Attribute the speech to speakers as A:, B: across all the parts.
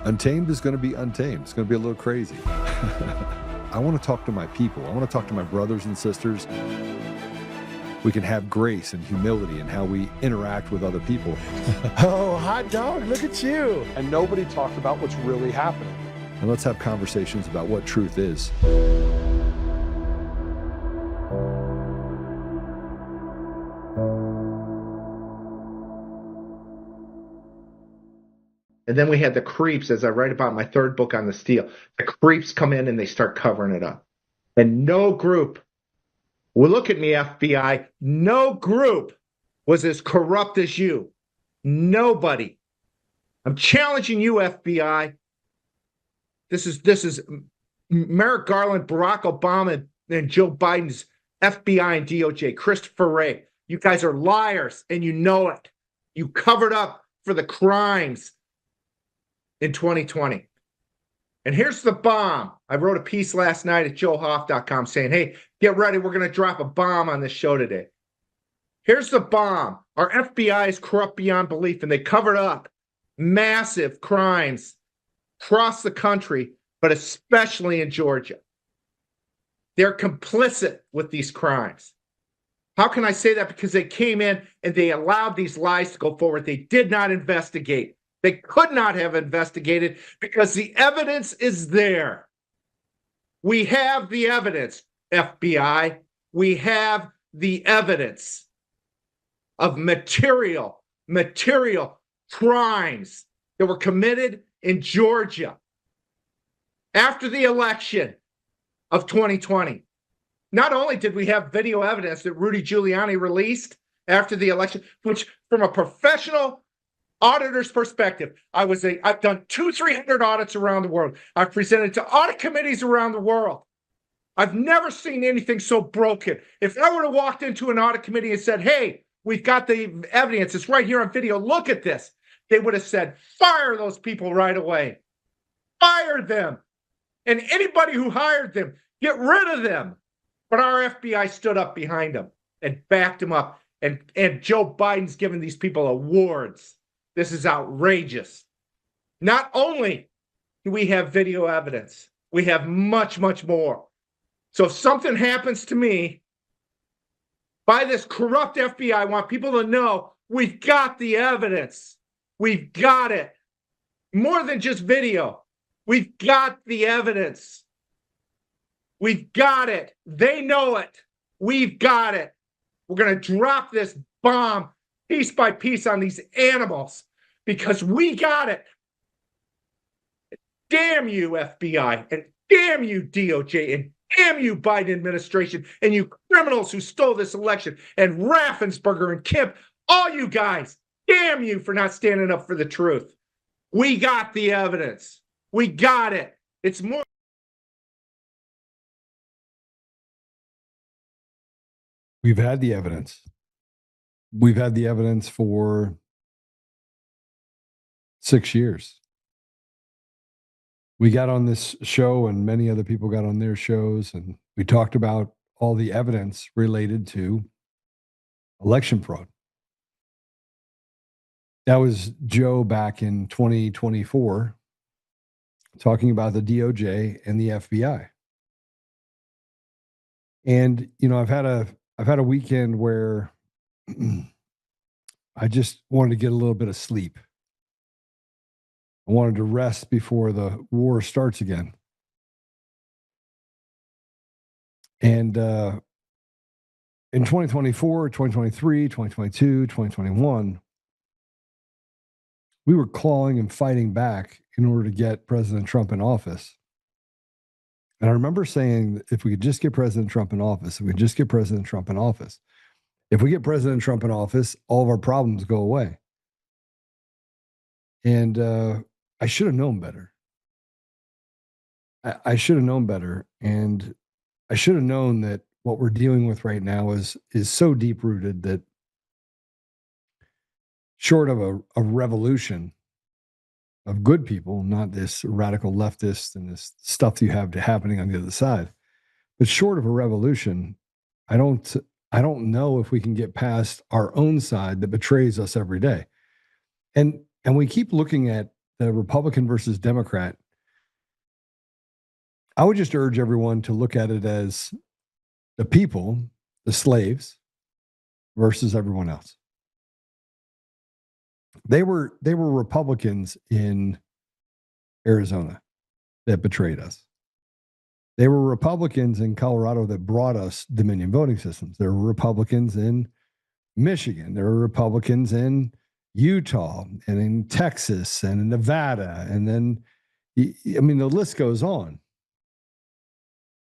A: Untamed is going to be untamed. It's going to be a little crazy. I want to talk to my people. I want to talk to my brothers and sisters. We can have grace and humility in how we interact with other people.
B: Oh, hot dog, look at you.
C: And nobody talked about what's really happening.
A: And let's have conversations about what truth is.
B: And then we had the creeps, as I write about in my third book on the steel. The creeps come in and they start covering it up. And no group, well, look at me, FBI, no group was as corrupt as you. Nobody. I'm challenging you, FBI. This is Merrick Garland, Barack Obama, and Joe Biden's FBI and DOJ, Christopher Wray. You guys are liars, and you know it. You covered up for the crimes in 2020. And here's the bomb. I wrote a piece last night at joehoft.com saying, hey, get ready. We're going to drop a bomb on this show today. Here's the bomb. Our FBI is corrupt beyond belief, and they covered up massive crimes across the country, but especially in Georgia. They're complicit with these crimes. How can I say that? Because they came in and they allowed these lies to go forward. They did not investigate. They could not have investigated because the evidence is there. We have the evidence, FBI. We have the evidence of material crimes that were committed in Georgia after the election of 2020. Not only did we have video evidence that Rudy Giuliani released after the election, which from a professional auditor's perspective, I've done 200-300 audits around the world. I've presented to audit committees around the world. I've never seen anything so broken. If I would have walked into an audit committee and said, hey, we've got the evidence, it's right here on video, look at this, they would have said, fire those people right away. Fire them. And anybody who hired them, get rid of them. But our FBI stood up behind them and backed them up. And Joe Biden's giving these people awards. This is outrageous. Not only do we have video evidence, we have much, much more. So if something happens to me by this corrupt FBI, I want people to know we've got the evidence. We've got it. More than just video. We've got the evidence. We've got it. They know it. We've got it. We're going to drop this bomb piece by piece on these animals because we got it. Damn you, FBI, and damn you, DOJ, and damn you, Biden administration, and you criminals who stole this election, and Raffensperger and Kemp, all you guys, damn you for not standing up for the truth. We got the evidence. We got it. It's more.
A: We've had the evidence. We've had the evidence for 6 years. We got on this show and many other people got on their shows, and we talked about all the evidence related to election fraud. That was Joe back in 2024 talking about the DOJ and the FBI. And, you know, I've had a weekend where I just wanted to get a little bit of sleep. I wanted to rest before the war starts again. And in 2024, 2023, 2022, 2021, we were clawing and fighting back in order to get President Trump in office. And I remember saying, if we could just get President Trump in office, if we could just get President Trump in office, if we get President Trump in office, all of our problems go away. And I should have known better. I should have known better. And I should have known that what we're dealing with right now is so deep-rooted that short of a revolution of good people, not this radical leftist and this stuff you have happening on the other side, but short of a revolution, I don't know if we can get past our own side that betrays us every day. And we keep looking at the Republican versus Democrat, I would just urge everyone to look at it as the people, the slaves, versus everyone else. They were Republicans in Arizona that betrayed us. They were Republicans in Colorado that brought us Dominion voting systems. There were Republicans in Michigan. There were Republicans in Utah and in Texas and in Nevada. And then, I mean, the list goes on.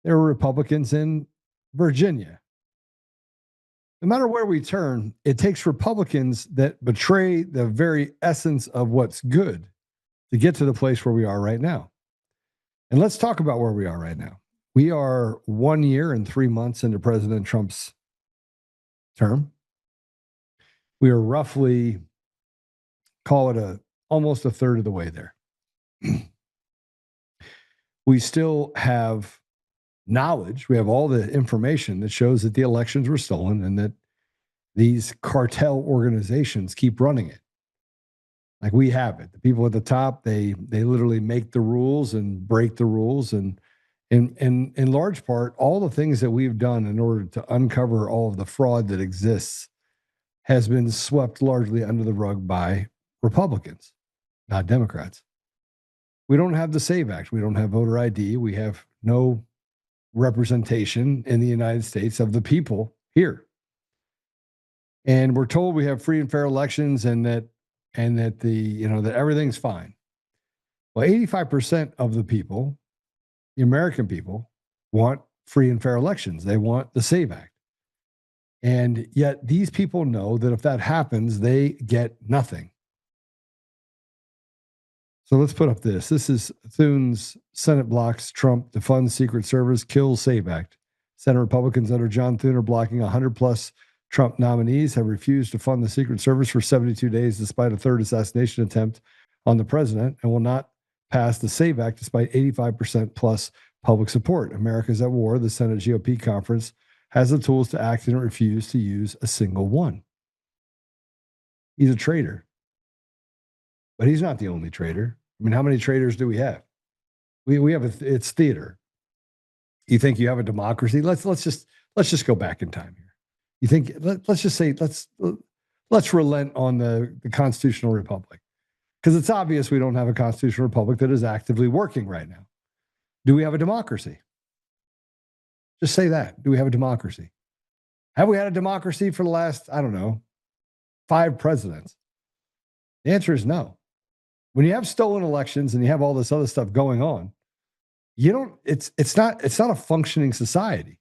A: There were Republicans in Virginia. No matter where we turn, it takes Republicans that betray the very essence of what's good to get to the place where we are right now. And let's talk about where we are right now. We are 1 year and 3 months into President Trump's term. We are roughly, call it almost a third of the way there. We still have knowledge. We have all the information that shows that the elections were stolen and that these cartel organizations keep running it. Like we have it. The people at the top, they literally make the rules and break the rules. And in large part, all the things that we've done in order to uncover all of the fraud that exists has been swept largely under the rug by Republicans, not Democrats. We don't have the SAVE Act. We don't have voter ID. We have no representation in the United States of the people here. And we're told we have free and fair elections and that that everything's fine. Well, 85% of the people, the American people, want free and fair elections. They want the SAVE Act. And yet these people know that if that happens, they get nothing. So let's put up this. This is Thune's Senate blocks Trump to fund Secret Service, kills SAVE Act. Senate Republicans under John Thune are blocking 100+ Trump nominees, have refused to fund the Secret Service for 72 days despite a third assassination attempt on the president, and will not pass the SAVE Act despite 85% plus public support. America's at war. The Senate GOP conference has the tools to act and refuse to use a single one. He's a traitor. But he's not the only traitor. I mean, how many traitors do we have? We have it's theater. You think you have a democracy? Let's just go back in time here. You think let's just say let's relent on the constitutional republic, because it's obvious we don't have a constitutional republic that is actively working right now. Do we have a democracy? Just say that. Do we have a democracy? Have we had a democracy for the last, 5 presidents? The answer is no. When you have stolen elections and you have all this other stuff going on, it's not a functioning society.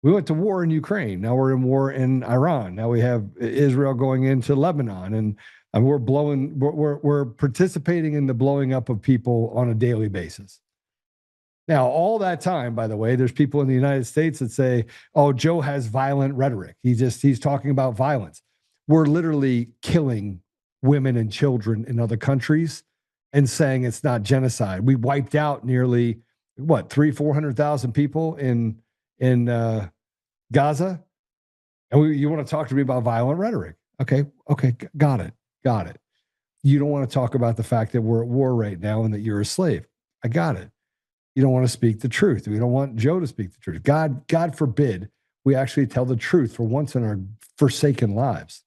A: We went to war in Ukraine. Now we're in war in Iran. Now we have Israel going into Lebanon, and we're participating in the blowing up of people on a daily basis. Now, all that time, by the way, there's people in the United States that say, "Oh, Joe has violent rhetoric. He's talking about violence." We're literally killing women and children in other countries and saying it's not genocide. We wiped out nearly 400,000 people in Gaza, and you want to talk to me about violent rhetoric? Okay, got it. You don't want to talk about the fact that we're at war right now and that you're a slave. I got it. You don't want to speak the truth. We don't want Joe to speak the truth. God forbid we actually tell the truth for once in our forsaken lives.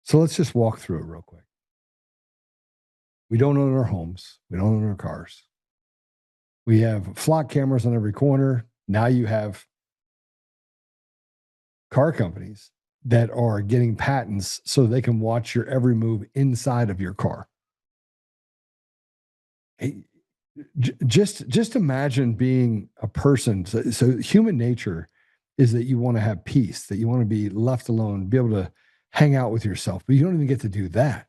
A: So let's just walk through it real quick. We don't own our homes. We don't own our cars. We have flock cameras on every corner. Now you have car companies that are getting patents so they can watch your every move inside of your car. Just imagine being a person. So human nature is that you want to have peace, that you want to be left alone, be able to hang out with yourself, but you don't even get to do that.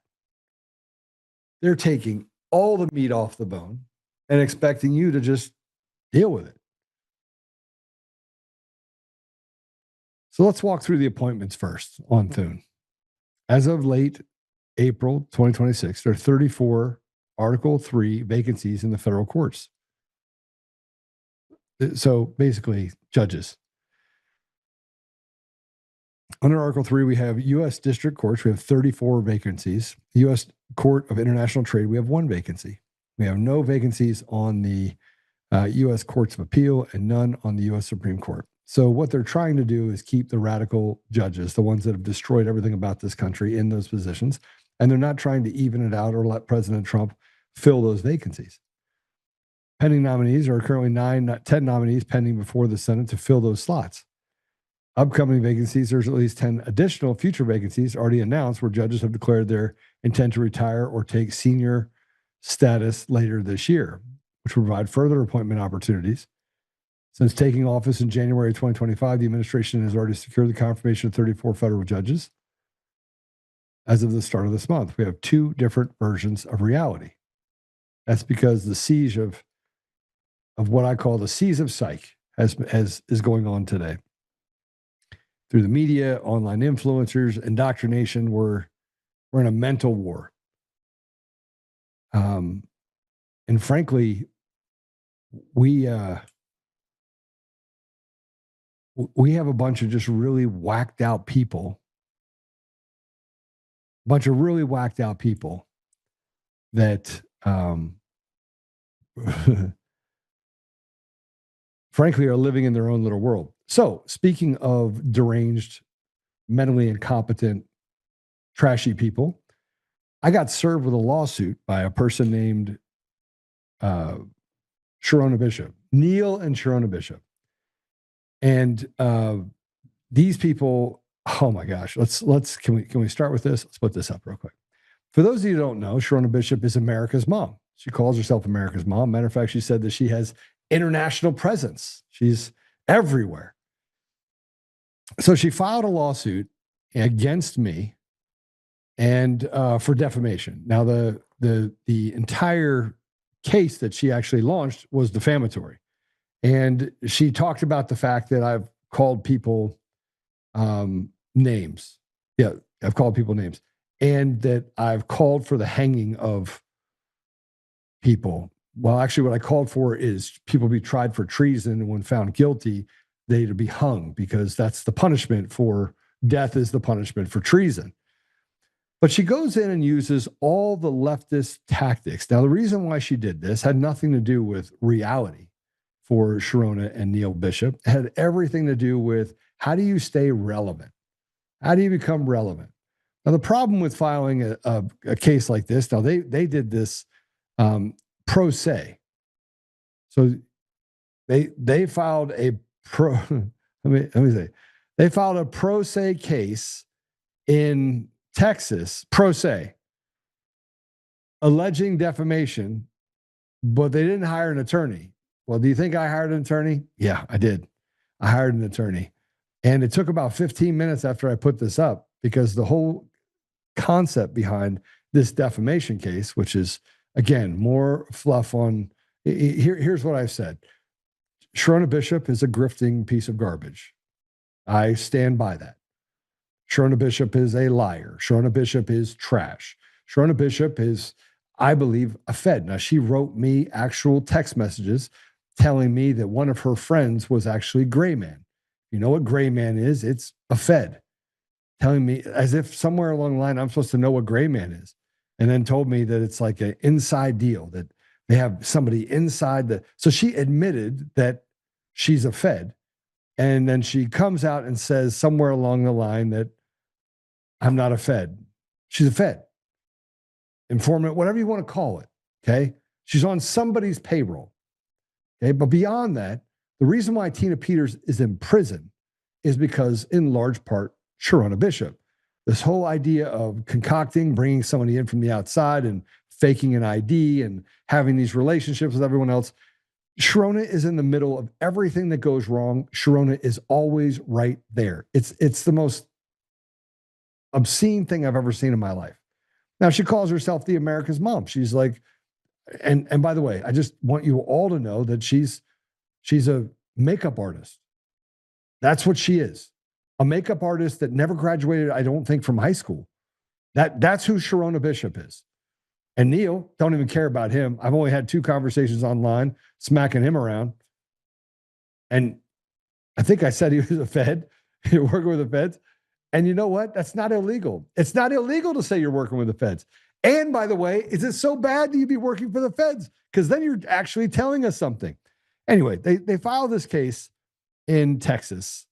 A: They're taking all the meat off the bone and expecting you to just deal with it. So let's walk through the appointments first on Thune. As of late April 2026, there are 34 Article 3 vacancies in the federal courts. So basically, judges. Under Article 3, we have U.S. District Courts. We have 34 vacancies. The U.S. Court of International Trade, we have 1 vacancy. We have no vacancies on the U.S. Courts of Appeal and none on the U.S. Supreme Court. So what they're trying to do is keep the radical judges, the ones that have destroyed everything about this country, in those positions. And they're not trying to even it out or let President Trump fill those vacancies. Pending nominees are currently 10 nominees pending before the Senate to fill those slots. Upcoming vacancies, there's at least 10 additional future vacancies already announced where judges have declared their intent to retire or take senior status later this year, which will provide further appointment opportunities. Since taking office in January 2025, the administration has already secured the confirmation of 34 federal judges. As of the start of this month, we have 2 different versions of reality. That's because the siege of what I call the siege of Psyche is going on today. Through the media, online influencers, indoctrination, we're in a mental war. And frankly, we have a bunch of just really whacked out people. That frankly are living in their own little world. So speaking of deranged, mentally incompetent, trashy people, I got served with a lawsuit by a person named Sharona Bishop, Neil and Sharona Bishop. And these people, oh my gosh, can we start with this? Let's put this up real quick. For those of you who don't know, Sharona Bishop is America's mom. She calls herself America's mom. Matter of fact, she said that she has international presence. She's everywhere. So she filed a lawsuit against me and for defamation. Now, the entire case that she actually launched was defamatory. And she talked about the fact that I've called people names. Yeah, I've called people names. And that I've called for the hanging of people. Well, actually, what I called for is people be tried for treason, and when found guilty, they to be hung, because that's the punishment for death, is the punishment for treason. But she goes in and uses all the leftist tactics. Now, the reason why she did this had nothing to do with reality for Sharona and Neil Bishop. It had everything to do with, how do you stay relevant? How do you become relevant? Now, the problem with filing a case like this, now they did this pro se. So they filed a let me say, they filed a pro se case in Texas, pro se, alleging defamation, but they didn't hire an attorney. Well, do you think I hired an attorney? Yeah, I did. I hired an attorney. And it took about 15 minutes after I put this up, because the whole concept behind this defamation case, which is, again, more fluff on, here's what I've said. Sharona Bishop is a grifting piece of garbage. I stand by that. Sharona Bishop is a liar. Sharona Bishop is trash. Sharona Bishop is, I believe, a Fed. Now, she wrote me actual text messages telling me that one of her friends was actually Gray Man. You know what Gray Man is? It's a Fed. Telling me, as if somewhere along the line I'm supposed to know what Gray Man is. And then told me that it's like an inside deal, that they have somebody inside the. So she admitted that she's a Fed. And then she comes out and says somewhere along the line that I'm not a Fed. She's a Fed. Informant, whatever you want to call it. Okay. She's on somebody's payroll. Okay. But beyond that, the reason why Tina Peters is in prison is because, in large part, Sharona Bishop. This whole idea of concocting, bringing somebody in from the outside and faking an ID and having these relationships with everyone else. Sharona is in the middle of everything that goes wrong. Sharona is always right there. It's the most obscene thing I've ever seen in my life. Now, she calls herself the America's mom. She's like, and by the way, I just want you all to know that she's a makeup artist. That's what she is. A makeup artist that never graduated, I don't think, from high school. That's who Sharona Bishop is. And Neil, don't even care about him. I've only had 2 conversations online, smacking him around. And I think I said he was a Fed, working with the Feds. And you know what? That's not illegal. It's not illegal to say you're working with the feds. And by the way, is it so bad that you'd be working for the feds? Because then you're actually telling us something. Anyway, they filed this case in Texas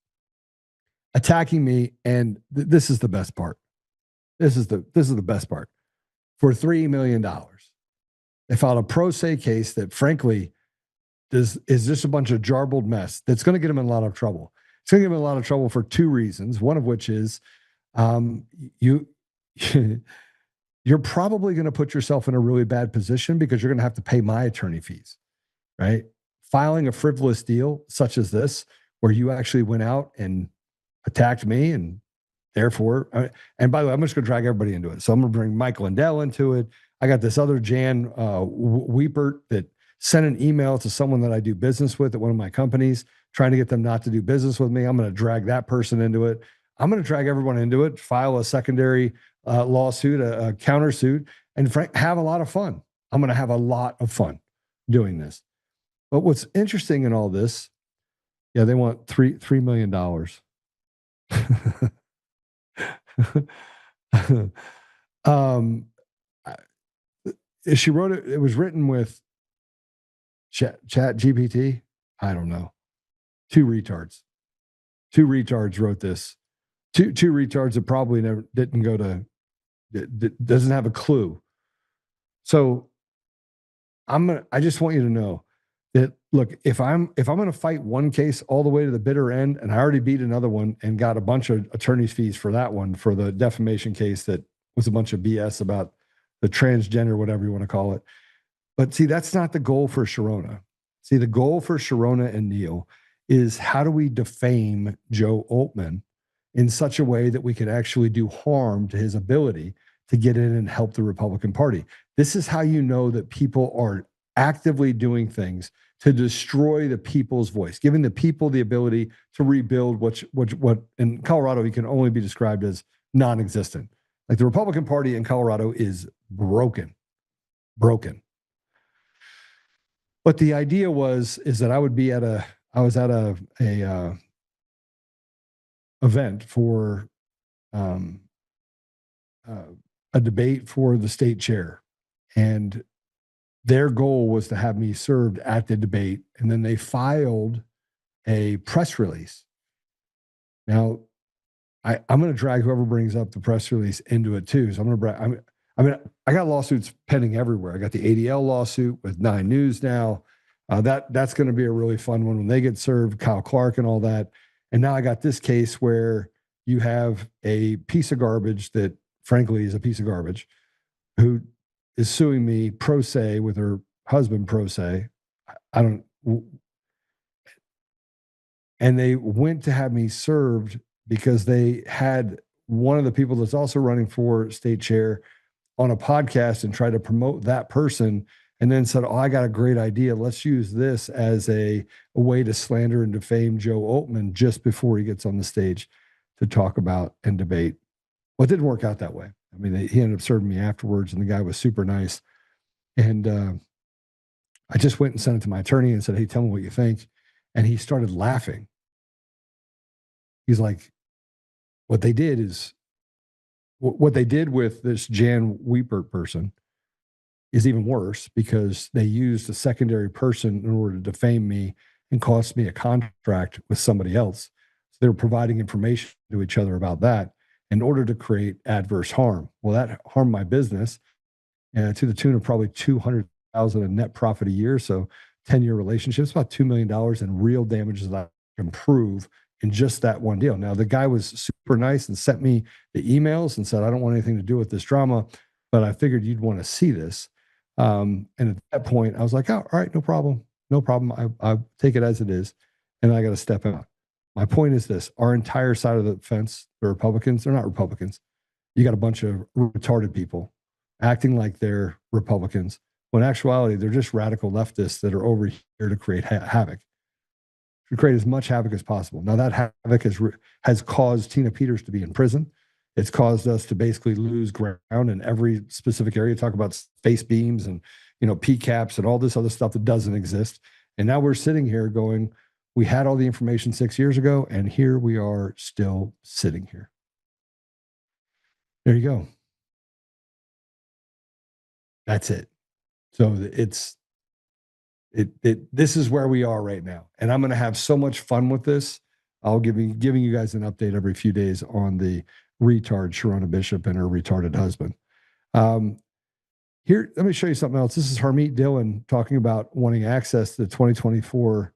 A: attacking me. And this is the best part. This is the best part. For $3 million. They filed a pro se case that, frankly, is just a bunch of jarbled mess that's going to get them in a lot of trouble. It's going to get them in a lot of trouble for two reasons. One of which is you're probably going to put yourself in a really bad position because you're going to have to pay my attorney fees, right? Filing a frivolous deal such as this, where you actually went out and attacked me, and therefore, and by the way, I'm just going to drag everybody into it. So I'm going to bring Mike Lindell into it. I got this other Jan Wiepert that sent an email to someone that I do business with at one of my companies, trying to get them not to do business with me. I'm going to drag that person into it. I'm going to drag everyone into it, file a secondary lawsuit, a countersuit, and have a lot of fun. I'm going to have a lot of fun doing this. But what's interesting in all this, yeah, they want $3 million. She wrote it. It was written with Chat GPT. I don't know. Two retards wrote this. Two retards that probably never didn't go to, doesn't have a clue. So I just want you to know that, look, if I'm going to fight one case all the way to the bitter end, and I already beat another one and got a bunch of attorney's fees for that one, for the defamation case that was a bunch of BS about the transgender, whatever you want to call it. But see, that's not the goal for Sharona. See, the goal for Sharona and Neil is, how do we defame Joe Oltmann in such a way that we can actually do harm to his ability to get in and help the Republican Party? This is how you know that people are actively doing things to destroy the people's voice, giving the people the ability to rebuild what in Colorado he can only be described as non-existent. Like, the Republican Party in Colorado is broken. But the idea is that I was at a event for a debate for the state chair, and their goal was to have me served at the debate, and then they filed a press release. Now, I'm going to drag whoever brings up the press release into it too. So I'm going to I got lawsuits pending everywhere. I got the ADL lawsuit with 9 News now. That's going to be a really fun one when they get served, Kyle Clark and all that. And now I got this case where you have a piece of garbage that, frankly, is a piece of garbage, who is suing me pro se with her husband pro se. And they went to have me served because they had one of the people that's also running for state chair on a podcast and tried to promote that person, and then said, "Oh, I got a great idea. Let's use this as a way to slander and defame Joe Oltmann just before he gets on the stage to talk about and debate." Well, it didn't work out that way. I mean, he ended up serving me afterwards, and the guy was super nice. And I just went and sent it to my attorney and said, "Hey, tell me what you think." And he started laughing. He's like, what they did with this Jan Wiepert person is even worse, because they used a secondary person in order to defame me and cost me a contract with somebody else. So they were providing information to each other about that in order to create adverse harm. Well, that harmed my business to the tune of probably $200,000 in net profit a year. So 10-year relationships, about $2 million in real damages that I can prove in just that one deal. Now, the guy was super nice and sent me the emails and said, "I don't want anything to do with this drama, but I figured you'd want to see this." And at that point, I was like, "Oh, all right, no problem. I take it as it is." And I got to step out. My point is this: our entire side of the fence, the Republicans, they're not Republicans. You got a bunch of retarded people acting like they're Republicans, when in actuality, they're just radical leftists that are over here to create havoc. To create as much havoc as possible. Now, that havoc has caused Tina Peters to be in prison. It's caused us to basically lose ground in every specific area. Talk about space beams and, PCAPs and all this other stuff that doesn't exist. And now we're sitting here going, we had all the information 6 years ago, and here we are still sitting here. There you go. That's it. So this is where we are right now. And I'm going to have so much fun with this. I'll giving you guys an update every few days on the retard Sharona Bishop and her retarded husband. Here, let me show you something else. This is Harmeet Dillon talking about wanting access to the 2024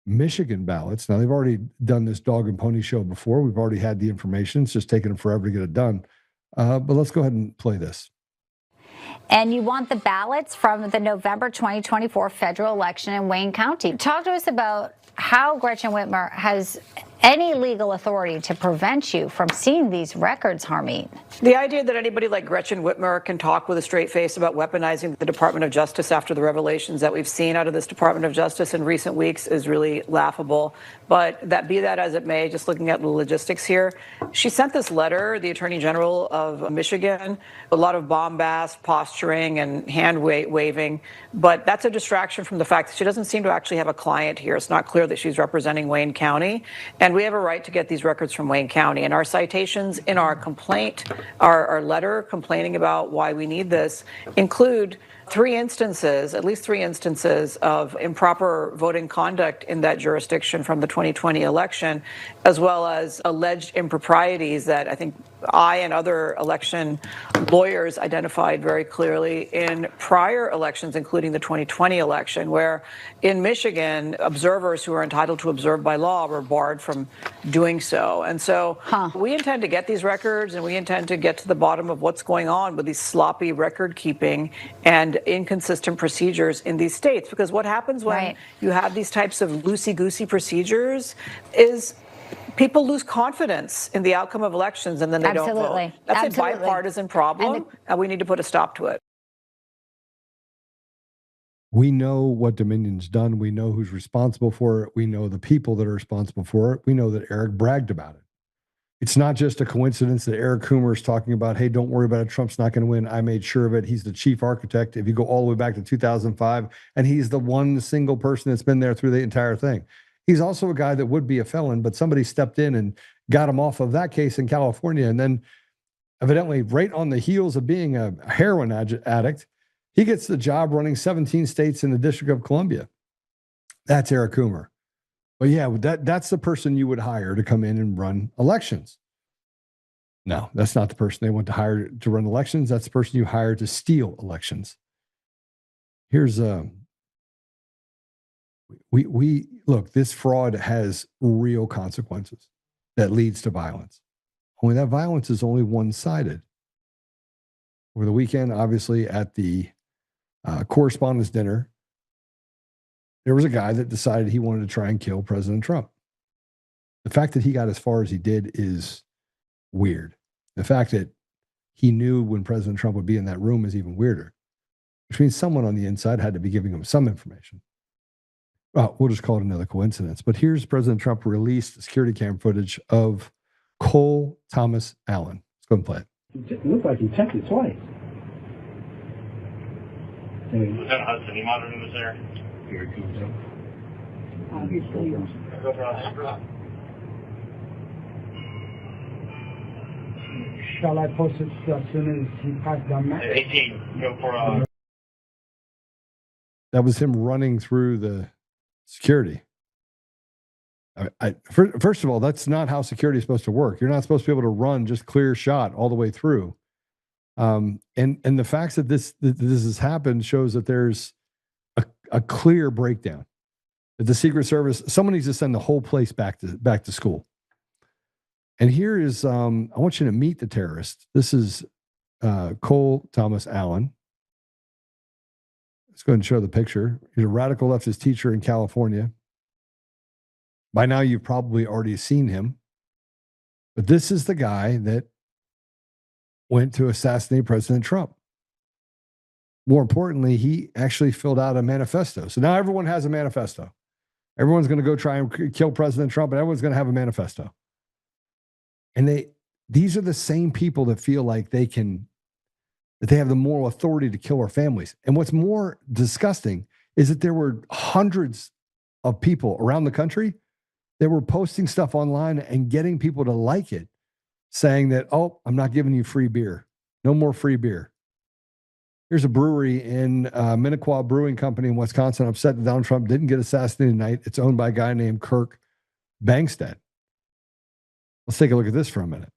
A: Michigan ballots. Now, they've already done this dog and pony show before. We've already had the information. It's just taking them forever to get it done. But let's go ahead and play this.
D: And you want the ballots from the November 2024 federal election in Wayne County. Talk to us about how Gretchen Whitmer has any legal authority to prevent you from seeing these records, Harmeet.
E: The idea that anybody like Gretchen Whitmer can talk with a straight face about weaponizing the Department of Justice after the revelations that we've seen out of this Department of Justice in recent weeks is really laughable. But that be that as it may, just looking at the logistics here, she sent this letter, the Attorney General of Michigan, a lot of bombast, posturing, and hand waving. But that's a distraction from the fact that she doesn't seem to actually have a client here. It's not clear that she's representing Wayne County. And we have a right to get these records from Wayne County. And our citations in our complaint, our letter complaining about why we need this, include at least three instances of improper voting conduct in that jurisdiction from the 2020 election, as well as alleged improprieties that I think I and other election lawyers identified very clearly in prior elections, including the 2020 election, where in Michigan, observers who are entitled to observe by law were barred from doing so. And so we intend to get these records, and we intend to get to the bottom of what's going on with these sloppy record keeping and inconsistent procedures in these states. Because what happens when you have these types of loosey-goosey procedures is people lose confidence in the outcome of elections, and then they don't vote. That's a bipartisan problem, and we need to put a stop to it.
A: We know what Dominion's done. We know who's responsible for it. We know the people that are responsible for it. We know that Eric bragged about it. It's not just a coincidence that Eric Coomer is talking about, hey, don't worry about it. Trump's not going to win. I made sure of it. He's the chief architect. If you go all the way back to 2005, and he's the one single person that's been there through the entire thing. He's also a guy that would be a felon, but somebody stepped in and got him off of that case in California. And then evidently right on the heels of being a heroin addict, he gets the job running 17 states in the District of Columbia. That's Eric Coomer. But yeah, that's the person you would hire to come in and run elections. No, that's not the person they want to hire to run elections. That's the person you hire to steal elections. Here's we look, this fraud has real consequences that leads to violence. Only that violence is only one-sided. Over the weekend, obviously, at the Correspondents Dinner, there was a guy that decided he wanted to try and kill President Trump. The fact that he got as far as he did is weird. The fact that he knew when President Trump would be in that room is even weirder, which means someone on the inside had to be giving him some information. Well, we'll just call it another coincidence. But here's President Trump released security cam footage of Cole Thomas Allen. Let's go and play it.
F: It looked like he checked it twice.
G: Lieutenant Hudson, you monitoring this area?
F: Very cool, Joe. Shall I post it as soon as he passed down that?
G: 18, go for
A: That was him running through the security. First of all, that's not how security is supposed to work. You're not supposed to be able to run just clear shot all the way through. And the fact that this has happened shows that there's a clear breakdown. That the Secret Service, someone needs to send the whole place back to school. And here is, I want you to meet the terrorist. This is Cole Thomas Allen. Let's go ahead and show the picture. He's a radical leftist teacher in California. By now, you've probably already seen him. But this is the guy that went to assassinate President Trump. More importantly, he actually filled out a manifesto. So now everyone has a manifesto. Everyone's going to go try and kill President Trump, and everyone's going to have a manifesto. And these are the same people that feel like they have the moral authority to kill our families. And what's more disgusting is that there were hundreds of people around the country that were posting stuff online and getting people to like it saying that, oh, I'm not giving you free beer. No more free beer. Here's a brewery in Minnequaw Brewing Company in Wisconsin, upset that Donald Trump didn't get assassinated tonight. It's owned by a guy named Kirk Bangstead. Let's take a look at this for a minute.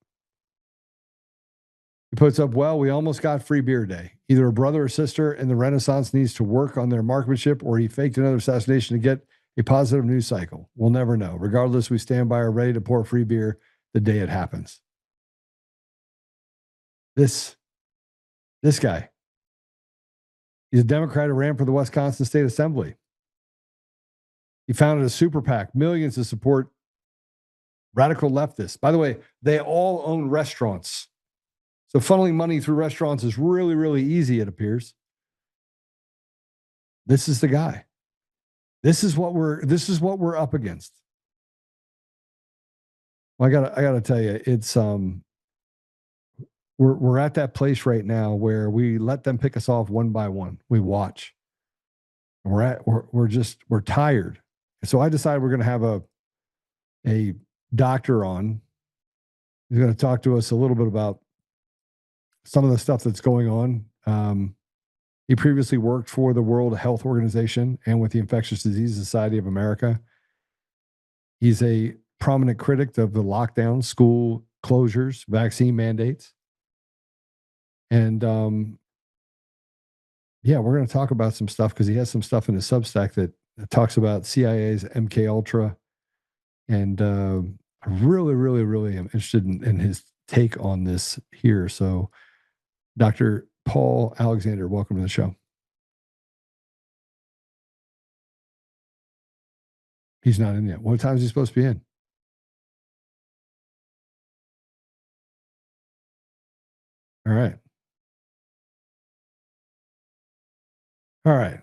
A: He puts up, well, we almost got free beer day. Either a brother or sister in the Renaissance needs to work on their marksmanship, or he faked another assassination to get a positive news cycle. We'll never know. Regardless, we stand by our ready to pour free beer the day it happens. This guy, he's a Democrat who ran for the Wisconsin State Assembly. He founded a super PAC, millions to support radical leftists. By the way, they all own restaurants. So funneling money through restaurants is really, really easy, it appears. This is the guy. This is what we're up against. Well, I gotta tell you, it's we're at that place right now where we let them pick us off one by one. We watch. We're tired. So I decided we're gonna have a doctor on. He's gonna talk to us a little bit about some of the stuff that's going on. He previously worked for the World Health Organization and with the Infectious Disease Society of America. He's a prominent critic of the lockdowns, school closures, vaccine mandates. And we're going to talk about some stuff because he has some stuff in his Substack that talks about CIA's MKUltra. And I really, really, really am interested in his take on this here. So Dr. Paul Alexander, welcome to the show. He's not in yet. What time is he supposed to be in? All right. All right.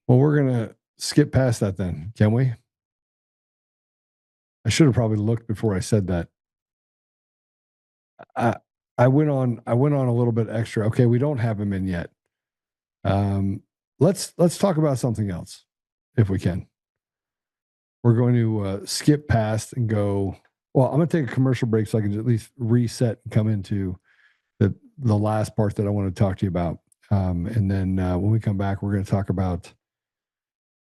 A: Well, we're going to skip past that then, can we? I should have probably looked before I said that. I went on a little bit extra. Okay, we don't have him in yet. Let's talk about something else, if we can. We're going to skip past and go. Well, I'm going to take a commercial break so I can at least reset and come into the last part that I want to talk to you about. And then when we come back, we're going to talk about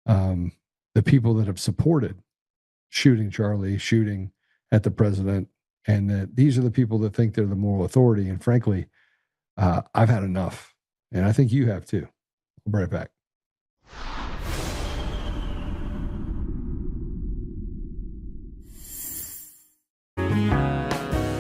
A: the people that have supported shooting Charlie, shooting at the president. And that these are the people that think they're the moral authority. And frankly, I've had enough. And I think you have too. I'll be right back.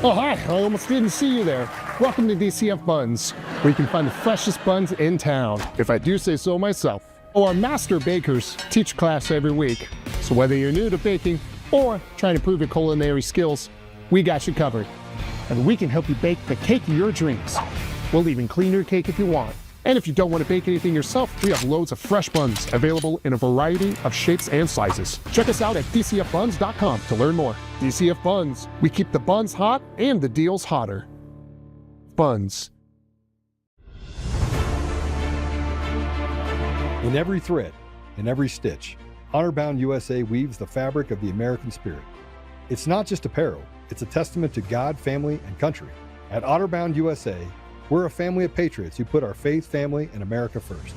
H: Oh, hi. I almost didn't see you there. Welcome to DCF Buns, where you can find the freshest buns in town, if I do say so myself. Oh, our master bakers teach class every week. So whether you're new to baking or trying to improve your culinary skills, we got you covered. And we can help you bake the cake of your dreams. We'll even clean your cake if you want. And if you don't want to bake anything yourself, we have loads of fresh buns available in a variety of shapes and sizes. Check us out at dcfbuns.com to learn more. DCF Buns. We keep the buns hot and the deals hotter. Buns.
A: In every thread, in every stitch, Honor-Bound USA weaves the fabric of the American spirit. It's not just apparel. It's a testament to God, family, and country. At Honor-Bound USA, we're a family of patriots who put our faith, family, and America first.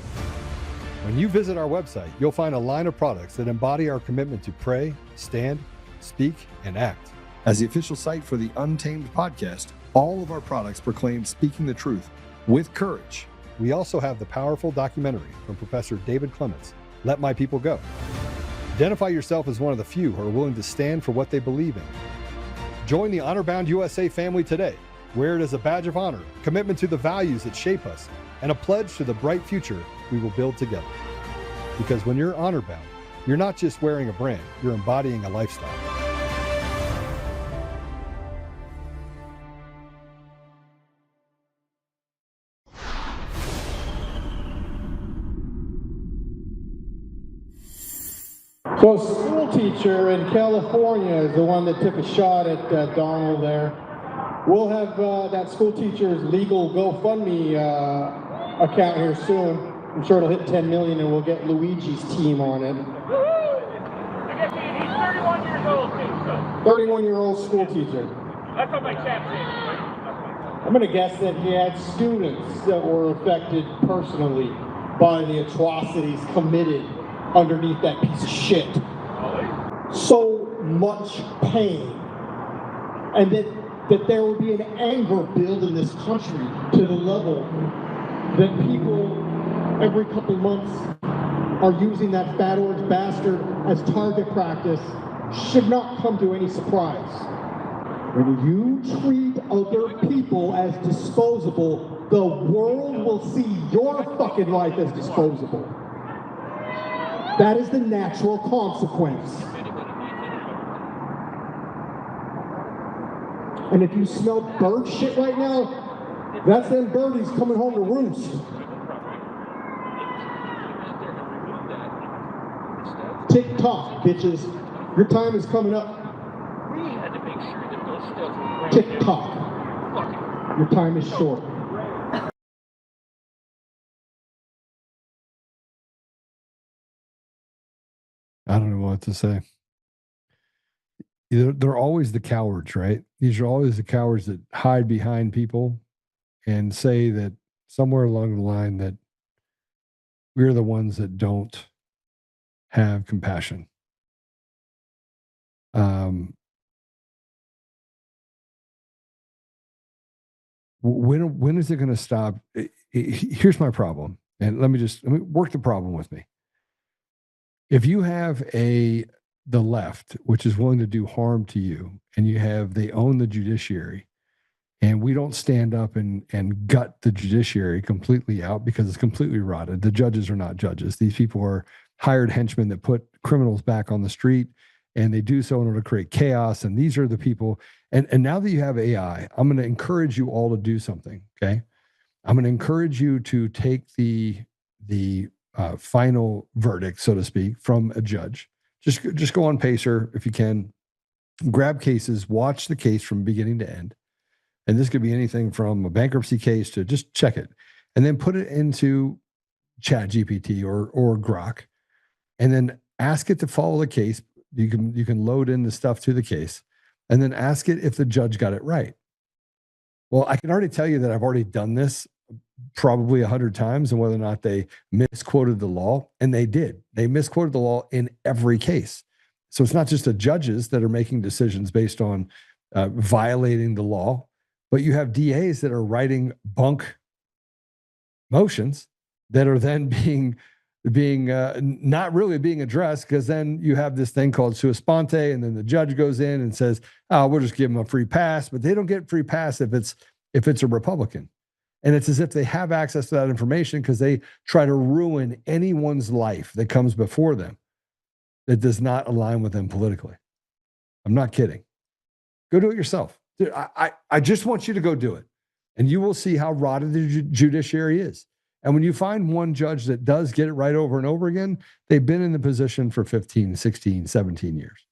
A: When you visit our website, you'll find a line of products that embody our commitment to pray, stand, speak, and act. As the official site for the Untamed podcast, all of our products proclaim speaking the truth with courage. We also have the powerful documentary from Professor David Clements, Let My People Go. Identify yourself as one of the few who are willing to stand for what they believe in. Join the Honor-Bound USA family today. Wear it as a badge of honor, commitment to the values that shape us, and a pledge to the bright future we will build together. Because when you're honor-bound, you're not just wearing a brand, you're embodying a lifestyle.
I: So a school teacher in California is the one that took a shot at Donald there. We'll have that school teacher's legal GoFundMe account here soon. I'm sure it'll hit 10 million and we'll get Luigi's team on it.
J: I guess he's 31 years old too, so.
I: 31-year-old school teacher.
J: That's what my chat said.
I: I'm going to guess that he had students that were affected personally by the atrocities committed underneath that piece of shit. So much pain. And that there would be an anger build in this country to the level that people every couple months are using that fat orange bastard as target practice should not come to any surprise. When you treat other people as disposable, the world will see your fucking life as disposable. That is the natural consequence. And if you smell bird shit right now, that's them birdies coming home to roost. Tick-tock, bitches. Your time is coming up. Tick-tock. Your time is short.
A: I don't know what to say. They're always the cowards, right? These are always the cowards that hide behind people and say that somewhere along the line that we're the ones that don't have compassion. When is it going to stop? Here's my problem, and let me work the problem with me. If you have the left, which is willing to do harm to you, and they own the judiciary, and we don't stand up and gut the judiciary completely out because it's completely rotted. The judges are not judges. These people are hired henchmen that put criminals back on the street, and they do so in order to create chaos. And these are the people. And now that you have AI, I'm going to encourage you all to do something. Okay, I'm going to encourage you to take the final verdict, so to speak, from a judge. Just go on Pacer if you can. Grab cases, watch the case from beginning to end. And this could be anything from a bankruptcy case to just check it. And then put it into ChatGPT or Grok. And then ask it to follow the case. You can load in the stuff to the case. And then ask it if the judge got it right. Well, I can already tell you that I've already done this probably 100 times, and whether or not they misquoted the law. And they did. They misquoted the law in every case. So it's not just the judges that are making decisions based on violating the law, but you have DAs that are writing bunk motions that are then being not really being addressed, because then you have this thing called sua sponte, and then the judge goes in and says, "Oh, we'll just give them a free pass," but they don't get free pass if it's a Republican. And it's as if they have access to that information because they try to ruin anyone's life that comes before them that does not align with them politically. I'm not kidding. Go do it yourself. Dude, I just want you to go do it. And you will see how rotted the judiciary is. And when you find one judge that does get it right over and over again, they've been in the position for 15, 16, 17 years.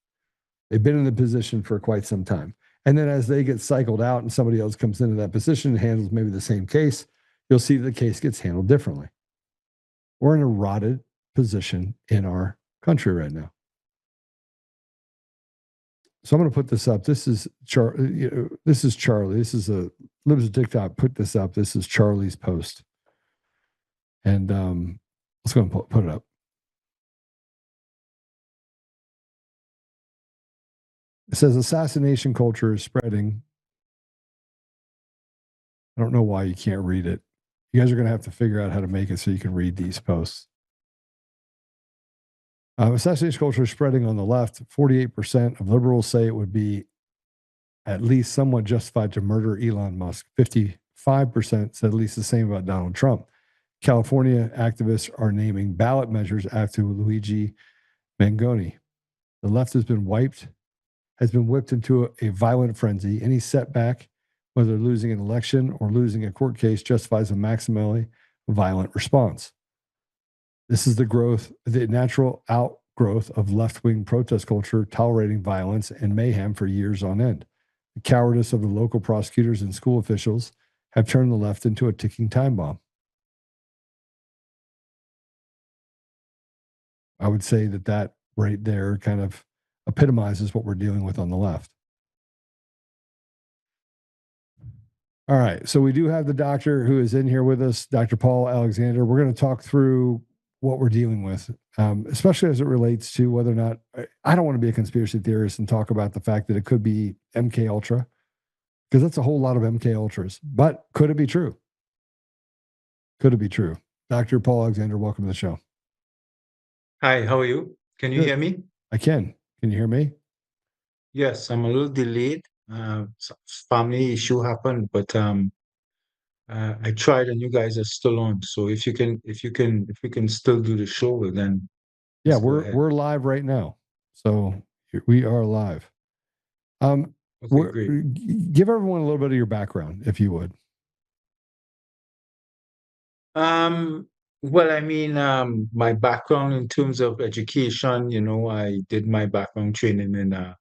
A: They've been in the position for quite some time. And then as they get cycled out and somebody else comes into that position and handles maybe the same case, you'll see the case gets handled differently. We're in a rotted position in our country right now. So I'm going to put this up. This is Charlie. This is a Libs of TikTok put this up. This is Charlie's post. And let's go and put it up. It says assassination culture is spreading. I don't know why you can't read it. You guys are going to have to figure out how to make it so you can read these posts. Assassination culture is spreading on the left. 48% of liberals say it would be at least somewhat justified to murder Elon Musk. 55% said at least the same about Donald Trump. California activists are naming ballot measures after Luigi Mangoni. The left has been whipped into a violent frenzy. Any setback, whether losing an election or losing a court case, justifies a maximally violent response. This is the natural outgrowth of left-wing protest culture, tolerating violence and mayhem for years on end. The cowardice of the local prosecutors and school officials have turned the left into a ticking time bomb. I would say that right there kind of epitomizes what we're dealing with on the left. All right. So we do have the doctor who is in here with us, Dr. Paul Alexander. We're going to talk through what we're dealing with, especially as it relates to whether or not I don't want to be a conspiracy theorist and talk about the fact that it could be MK Ultra, because that's a whole lot of MK Ultras. But could it be true? Could it be true? Dr. Paul Alexander, welcome to the show.
K: Hi, how are you? Can you
A: Good.
K: hear me?
A: I can. Can you hear me?
K: Yes, I'm a little delayed. Family issue happened, but I tried and you guys are still on. So if we can still do the show, well, then
A: Yeah,
K: let's go ahead.
A: we're live right now. So we are live.
K: Okay, great.
A: Give everyone a little bit of your background, if you would.
K: Well, I mean, my background in terms of education, I did my background training in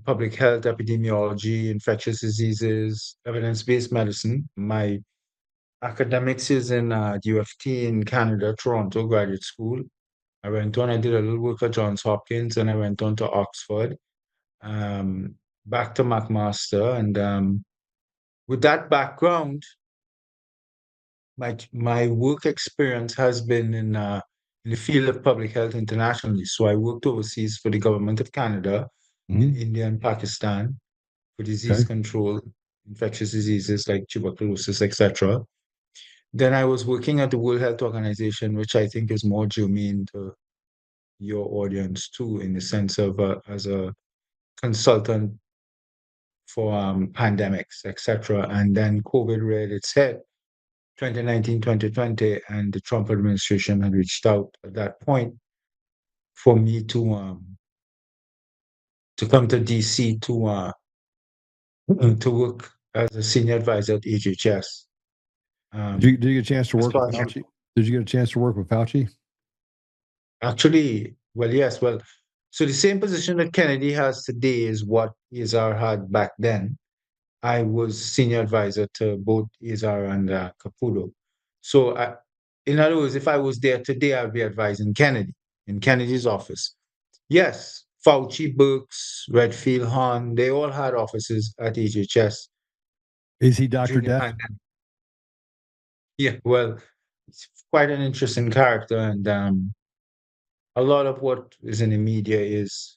K: public health, epidemiology, infectious diseases, evidence-based medicine. My academics is in the UFT in Canada, Toronto Graduate School. I did a little work at Johns Hopkins, and I went on to Oxford, back to McMaster. And with that background, my work experience has been in the field of public health internationally. So I worked overseas for the government of Canada, in India and Pakistan, for disease control, infectious diseases like tuberculosis, etc. Then I was working at the World Health Organization, which I think is more germane to your audience too, in the sense of as a consultant for pandemics, etc. And then COVID reared its head, 2019, 2020, and the Trump administration had reached out at that point for me to come to DC to work as a senior advisor at HHS.
A: Did you get a chance to work with Fauci? Did you get a chance to work with Fauci?
K: Actually, well, yes. Well, so the same position that Kennedy has today is what Azar had back then. I was senior advisor to both Azar and Caputo. So, in other words, if I was there today, I'd be advising Kennedy in Kennedy's office. Yes, Fauci, Birx, Redfield, Hahn, they all had offices at HHS.
A: Is he Dr. Death?
K: Yeah, well, it's quite an interesting character, and a lot of what is in the media is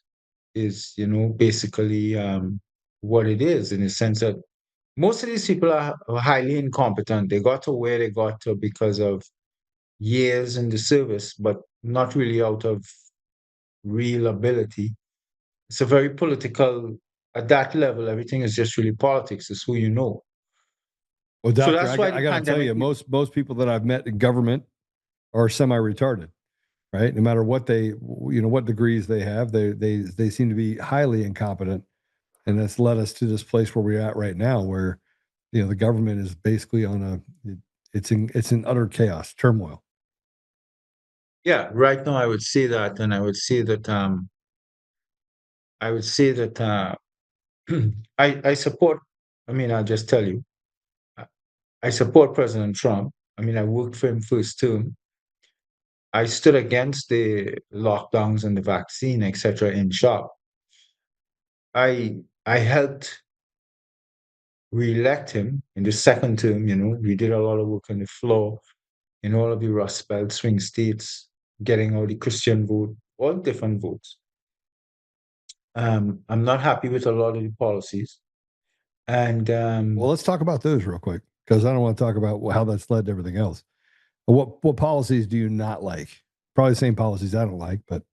K: basically what it is, in the sense that most of these people are highly incompetent. They got to where they got to because of years in the service, but not really out of real ability. It's a very political, at that level, everything is just really politics. It's who you know.
A: Well, doctor,
K: so that's why
A: I got to tell you, most people that I've met in government are semi-retarded, right? No matter what what degrees they have, they seem to be highly incompetent, and that's led us to this place where we're at right now, where the government is basically it's in utter chaos, turmoil.
K: Yeah, right now I would say that, and I would say that I support. I mean, I'll just tell you, I support President Trump. I mean, I worked for him first term. I stood against the lockdowns and the vaccine, etc. in shop. I helped re-elect him in the second term. We did a lot of work on the floor in all of the Rust Belt swing states, getting all the Christian vote, all different votes. I'm not happy with a lot of the policies. And
A: well, let's talk about those real quick, because I don't want to talk about how that's led to everything else. What policies do you not like? Probably the same policies I don't like, but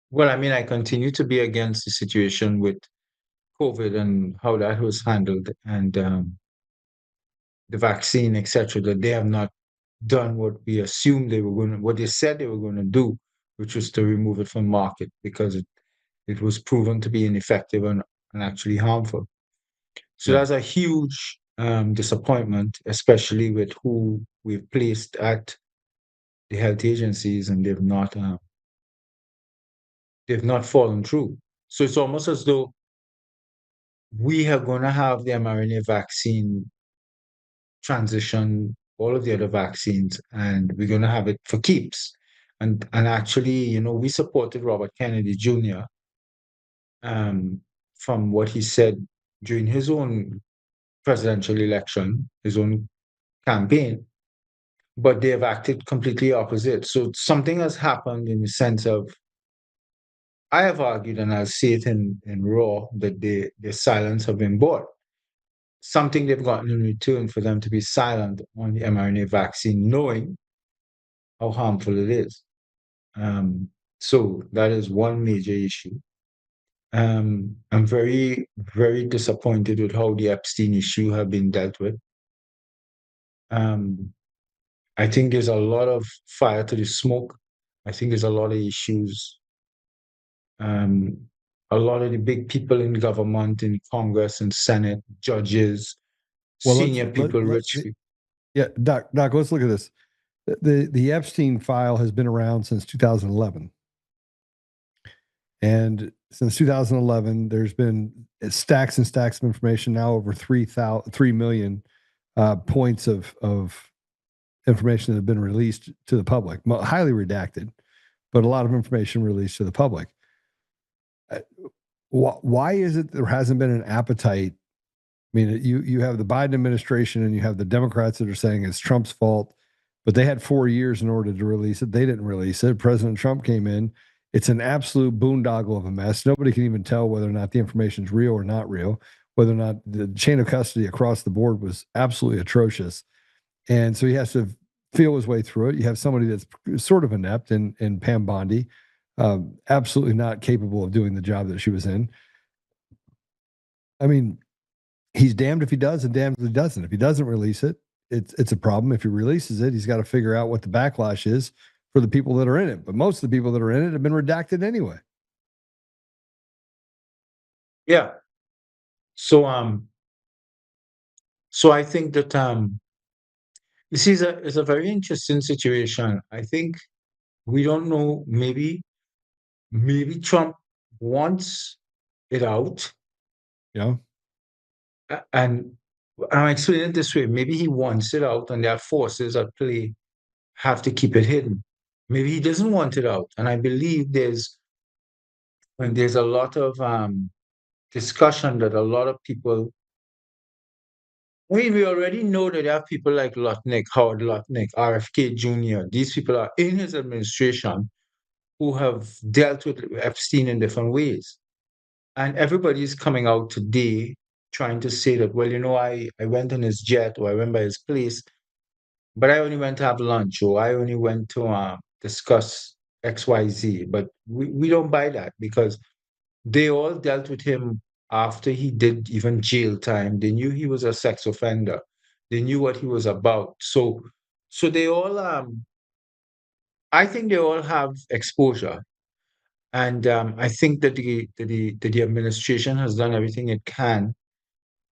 K: well, I mean, I continue to be against the situation with COVID and how that was handled, and the vaccine, etc. That they have not done what we assumed they were going to, what they said they were going to do, which was to remove it from market, because it was proven to be ineffective and actually harmful. So that's a huge disappointment, especially with who we've placed at the health agencies, and they've not fallen through. So it's almost as though we are going to have the mRNA vaccine transition all of the other vaccines, and we're going to have it for keeps. And actually, we supported Robert Kennedy Jr. from what he said during his own presidential election, his own campaign, but they have acted completely opposite. So something has happened in the sense of, I have argued, and I'll say it in raw, that their silence have been bought. Something they've gotten in return for them to be silent on the mRNA vaccine, knowing how harmful it is. So that is one major issue. I'm very, very disappointed with how the Epstein issue have been dealt with. I think there's a lot of fire to the smoke. I think there's a lot of issues. A lot of the big people in government, in Congress and Senate, judges, senior people, rich people.
A: Yeah, Doc, let's look at this. The Epstein file has been around since 2011. And since 2011, there's been stacks and stacks of information, now over 3 million points of information that have been released to the public, highly redacted, but a lot of information released to the public. Why is it there hasn't been an appetite? I mean, you have the Biden administration and you have the Democrats that are saying it's Trump's fault, but they had 4 years in order to release it. They didn't release it. President Trump came in. It's an absolute boondoggle of a mess. Nobody can even tell whether or not the information is real or not real, whether or not the chain of custody across the board was absolutely atrocious. And so he has to feel his way through it. You have somebody that's sort of inept in Pam Bondi, absolutely not capable of doing the job that she was in. I mean, he's damned if he does and damned if he doesn't. If he doesn't release it, it's a problem. If he releases it, he's got to figure out what the backlash is for the people that are in it. But most of the people that are in it have been redacted anyway.
K: Yeah. So I think that this is a very interesting situation. I think we don't know. Maybe Trump wants it out.
A: Yeah.
K: And I'm explaining it this way. Maybe he wants it out, and there are forces at play have to keep it hidden. Maybe he doesn't want it out. And I believe there's a lot of discussion that a lot of people, I mean, we already know that there are people like Howard Lutnick, RFK Jr. These people are in his administration who have dealt with Epstein in different ways. And everybody's coming out today trying to say that, well, I went in his jet, or I went by his place, but I only went to have lunch, or I only went to discuss XYZ. But we don't buy that, because they all dealt with him after he did even jail time. They knew he was a sex offender. They knew what he was about. So they all, I think they all have exposure. And I think that the administration has done everything it can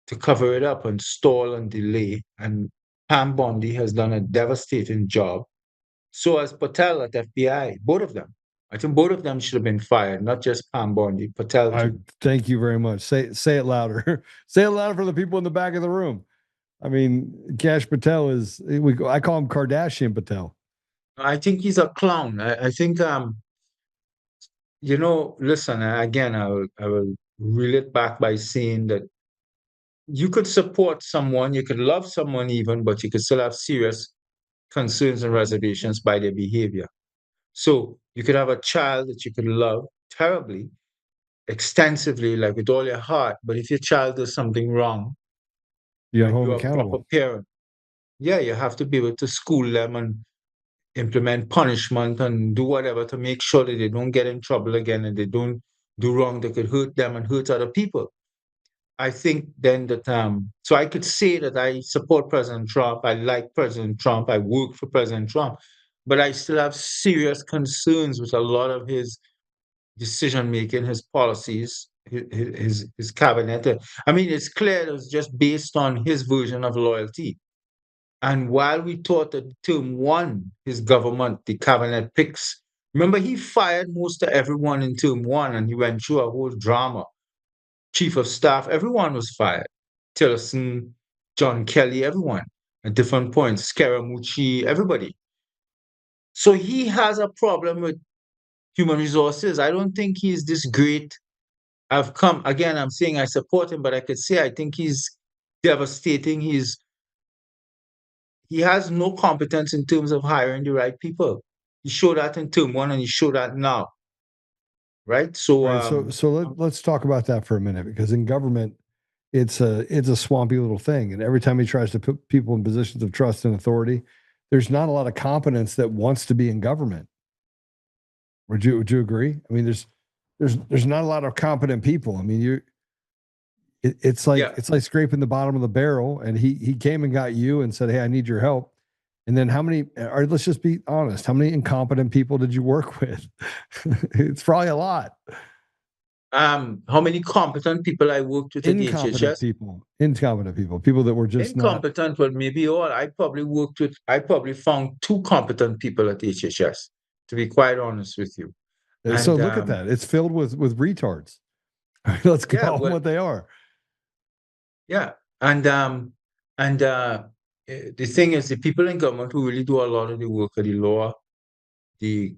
K: to cover it up and stall and delay. And Pam Bondi has done a devastating job. So has Patel at FBI, both of them. I think both of them should have been fired, not just Pam Bondi, Patel.
A: Thank you very much. Say it louder. Say it louder for the people in the back of the room. I mean, Kash Patel I call him Kardashian Patel.
K: I think he's a clown. I think, listen, again, I will reel it back by saying that you could support someone, you could love someone even, but you could still have serious concerns and reservations by their behavior. So you could have a child that you could love terribly, extensively, like with all your heart, but if your child does something wrong,
A: you're
K: a proper parent. Yeah, you have to be able to school them and implement punishment and do whatever to make sure that they don't get in trouble again and they don't do wrong that could hurt them and hurt other people. I think then that, so I could say that I support President Trump, I like President Trump, I work for President Trump, but I still have serious concerns with a lot of his decision-making, his policies, his cabinet. I mean, it's clear it was just based on his version of loyalty. And while we thought that term one, his government, the cabinet picks, remember he fired most of everyone in term one and he went through a whole drama. Chief of staff, everyone was fired. Tillerson, John Kelly, everyone at different points, Scaramucci, everybody. So he has a problem with human resources. I don't think he's this great I've come again. I'm saying I support him, but I could say I think he's devastating. He has no competence in terms of hiring the right people. He showed that in term one, and he showed that now. Right. So,
A: All right, so let's talk about that for a minute, because in government, it's a swampy little thing, and every time he tries to put people in positions of trust and authority, there's not a lot of competence that wants to be in government. Would you agree? I mean, there's not a lot of competent people. I mean, it's like scraping the bottom of the barrel, and he came and got you and said, "Hey, I need your help." And then let's just be honest, how many incompetent people did you work with? It's probably a lot.
K: How many competent people I worked with at the HHS?
A: Incompetent people that were just
K: incompetent. Well, maybe all. I probably found 2 competent people at the HHS, to be quite honest with you.
A: So look at that. It's filled with retards. Let's call them what they are.
K: Yeah. And the thing is, the people in government who really do a lot of the work of the law, the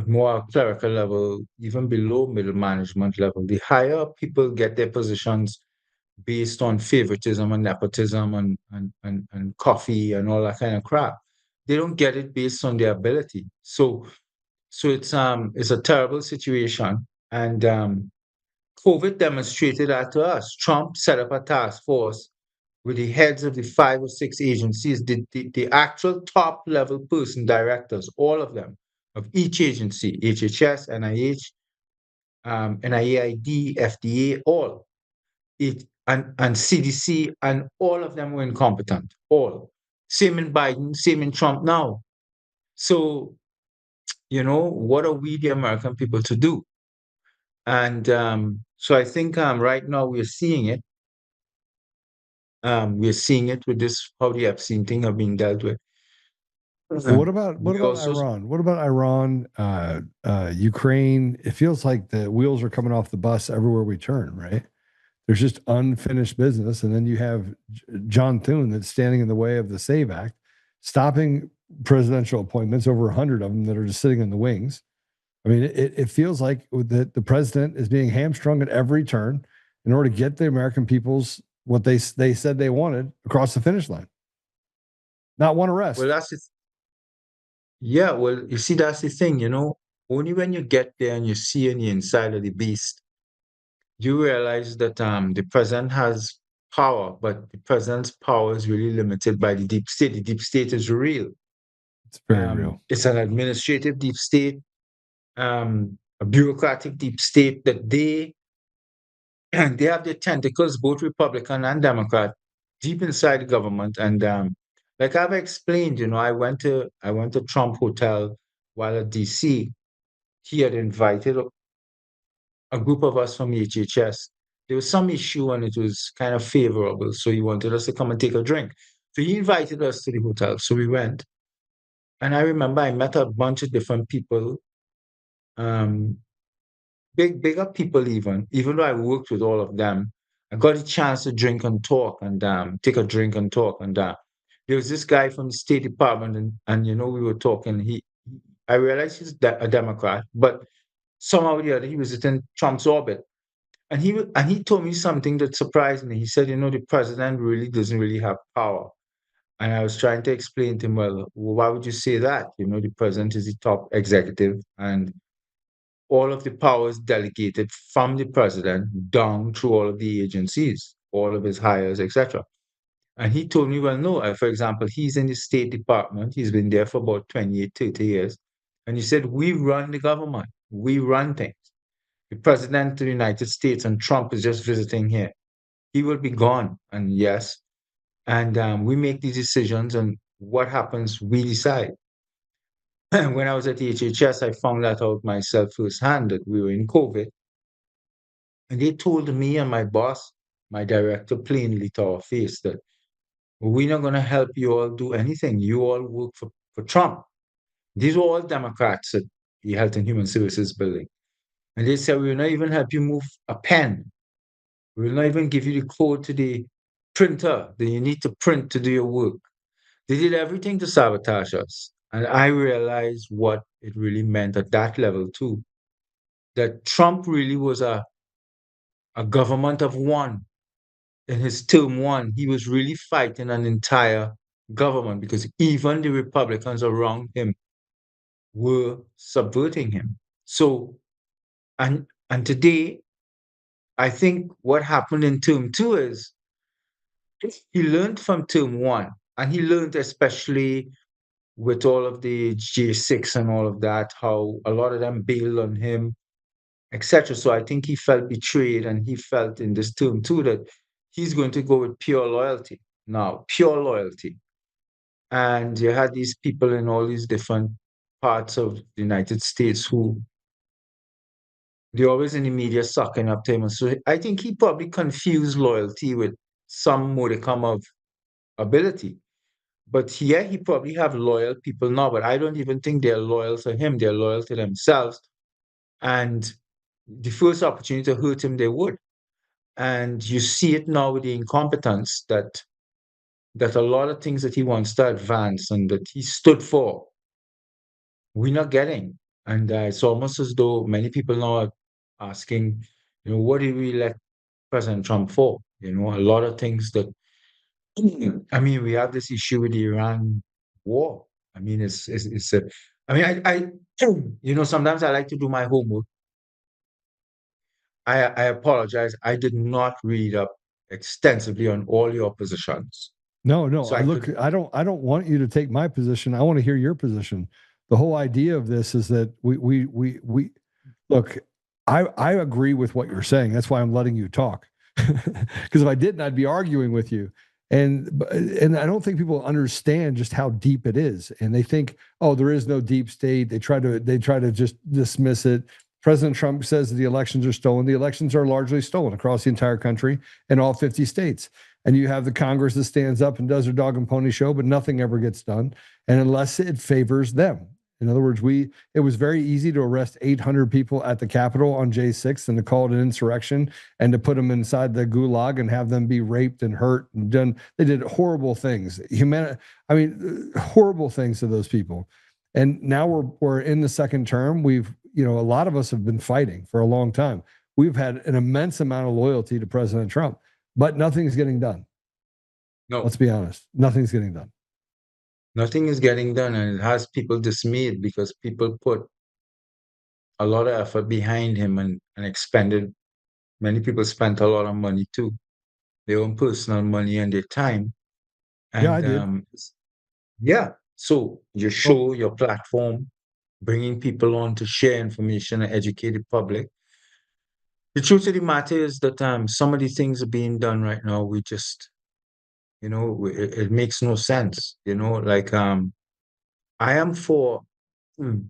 K: more clerical level, even below middle management level, the higher people get their positions based on favoritism and nepotism and coffee and all that kind of crap. They don't get it based on their ability. So it's a terrible situation. And COVID demonstrated that to us. Trump set up a task force with the heads of the 5 or 6 agencies, the actual top level person, directors, all of them, of each agency, HHS, NIH, NIAID, FDA, all. And CDC, and all of them were incompetent, all. Same in Biden, same in Trump now. So, what are we, the American people, to do? And so I think right now we're seeing it. We're seeing it with this, how the Epstein thing have been dealt with.
A: What about Iran? What about Iran, Ukraine? It feels like the wheels are coming off the bus everywhere we turn, right? There's just unfinished business. And then you have John Thune that's standing in the way of the SAVE Act, stopping presidential appointments, over 100 of them that are just sitting in the wings. I mean, it feels like that the president is being hamstrung at every turn in order to get the American people's what they said they wanted across the finish line. Not one arrest.
K: Well, that's it. Yeah, well, you see, that's the thing, only when you get there and you see on the inside of the beast, you realize that the president has power, but the president's power is really limited by the deep state. The deep state is real.
A: It's very real.
K: It's an administrative deep state, a bureaucratic deep state that they have their tentacles, both Republican and Democrat, deep inside the government. And like I've explained, I went to Trump Hotel while at DC. He had invited a group of us from HHS. There was some issue and it was kind of favorable, so he wanted us to come and take a drink. So he invited us to the hotel, so we went. And I remember I met a bunch of different people, bigger people even though I worked with all of them. I got a chance to drink and talk and take a drink and talk. And there was this guy from the State Department, and we were talking. I realized he's a Democrat, but somehow or the other, he was in Trump's orbit. And he told me something that surprised me. He said, the president really doesn't really have power. And I was trying to explain to him, well, why would you say that? The president is the top executive, and all of the powers delegated from the president down through all of the agencies, all of his hires, etc. And he told me, well, no, for example, he's in the State Department. He's been there for about 28, 30 years. And he said, we run the government. We run things. The president of the United States, and Trump is just visiting here. He will be gone, and yes. And we make these decisions, and what happens, we decide. When I was at the HHS, I found that out myself firsthand, that we were in COVID. And they told me and my boss, my director, plainly to our face that we're not going to help you all do anything. You all work for Trump. These were all Democrats at the Health and Human Services building. And they said, we will not even help you move a pen. We will not even give you the code to the printer that you need to print to do your work. They did everything to sabotage us. And I realized what it really meant at that level too. That Trump really was a a government of one. In his term one, he was really fighting an entire government because even the Republicans around him were subverting him. So, and today, I think what happened in term two is he learned from term one, and he learned especially with all of the J6 and all of that, how a lot of them bailed on him, etc. So I think he felt betrayed, and he felt in this term too that he's going to go with pure loyalty now, pure loyalty. And you had these people in all these different parts of the United States who they're always in the media sucking up to him. So I think he probably confused loyalty with some modicum of ability. But here he probably have loyal people now, but I don't even think they're loyal to him. They're loyal to themselves. And the first opportunity to hurt him, they would. And you see it now with the incompetence that a lot of things that he wants to advance and that he stood for, we're not getting. And it's almost as though many people now are asking, what did we elect President Trump for? A lot of things that, I mean, we have this issue with the Iran war. I mean, it's a, I mean, sometimes I like to do my homework. I apologize. I did not read up extensively on all your positions.
A: No.
K: So
A: I don't want you to take my position. I want to hear your position. The whole idea of this is that we look. I agree with what you're saying. That's why I'm letting you talk. Because if I didn't, I'd be arguing with you. And I don't think people understand just how deep it is. And they think, oh, there is no deep state. They try to just dismiss it. President Trump says that the elections are stolen. The elections are largely stolen across the entire country in all 50 states. And you have the Congress that stands up and does their dog and pony show, but nothing ever gets done. And unless it favors them. In other words, it was very easy to arrest 800 people at the Capitol on J6 and to call it an insurrection and to put them inside the gulag and have them be raped and hurt and done. They did horrible things. Horrible things to those people. And now we're in the second term. A lot of us have been fighting for a long time. We've had an immense amount of loyalty to President Trump, but nothing's getting done.
K: No,
A: let's be honest. Nothing's getting done.
K: Nothing is getting done, and it has people dismayed because people put a lot of effort behind him and expended. Many people spent a lot of money too, their own personal money and their time. And,
A: yeah, I did.
K: Yeah. So your show, your platform, bringing people on to share information and educate the public. The truth of the matter is that some of the things are being done right now. We just, it makes no sense. Like I am for the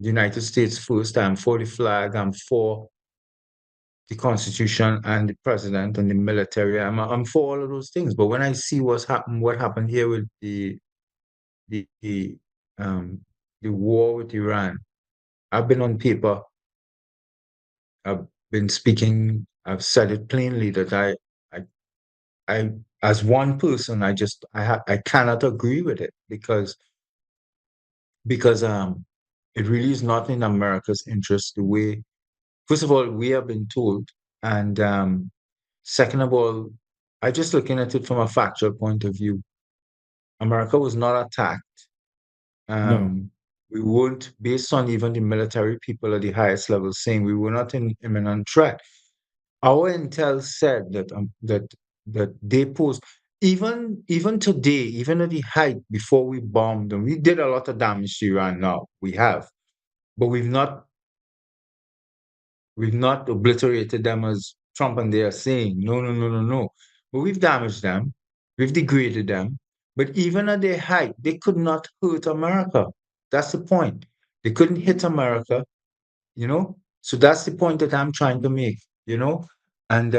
K: United States first. I'm for the flag. I'm for the Constitution and the president and the military. I'm for all of those things. But when I see what happened here with the war with Iran, I've been on paper. I've been speaking. I've said it plainly that I as one person, I cannot agree with it because it really is not in America's interest the way. First of all, we have been told, and second of all, I just looking at it from a factual point of view. America was not attacked.
A: No.
K: We weren't, based on even the military people at the highest level saying we were not in imminent threat. Our intel said that they posed, even today, even at the height before we bombed them, we did a lot of damage to Iran now. We have, but we've not obliterated them as Trump and they are saying. No. But we've damaged them, we've degraded them. But even at their height, they could not hurt America. That's the point. They couldn't hit America, So that's the point that I'm trying to make, And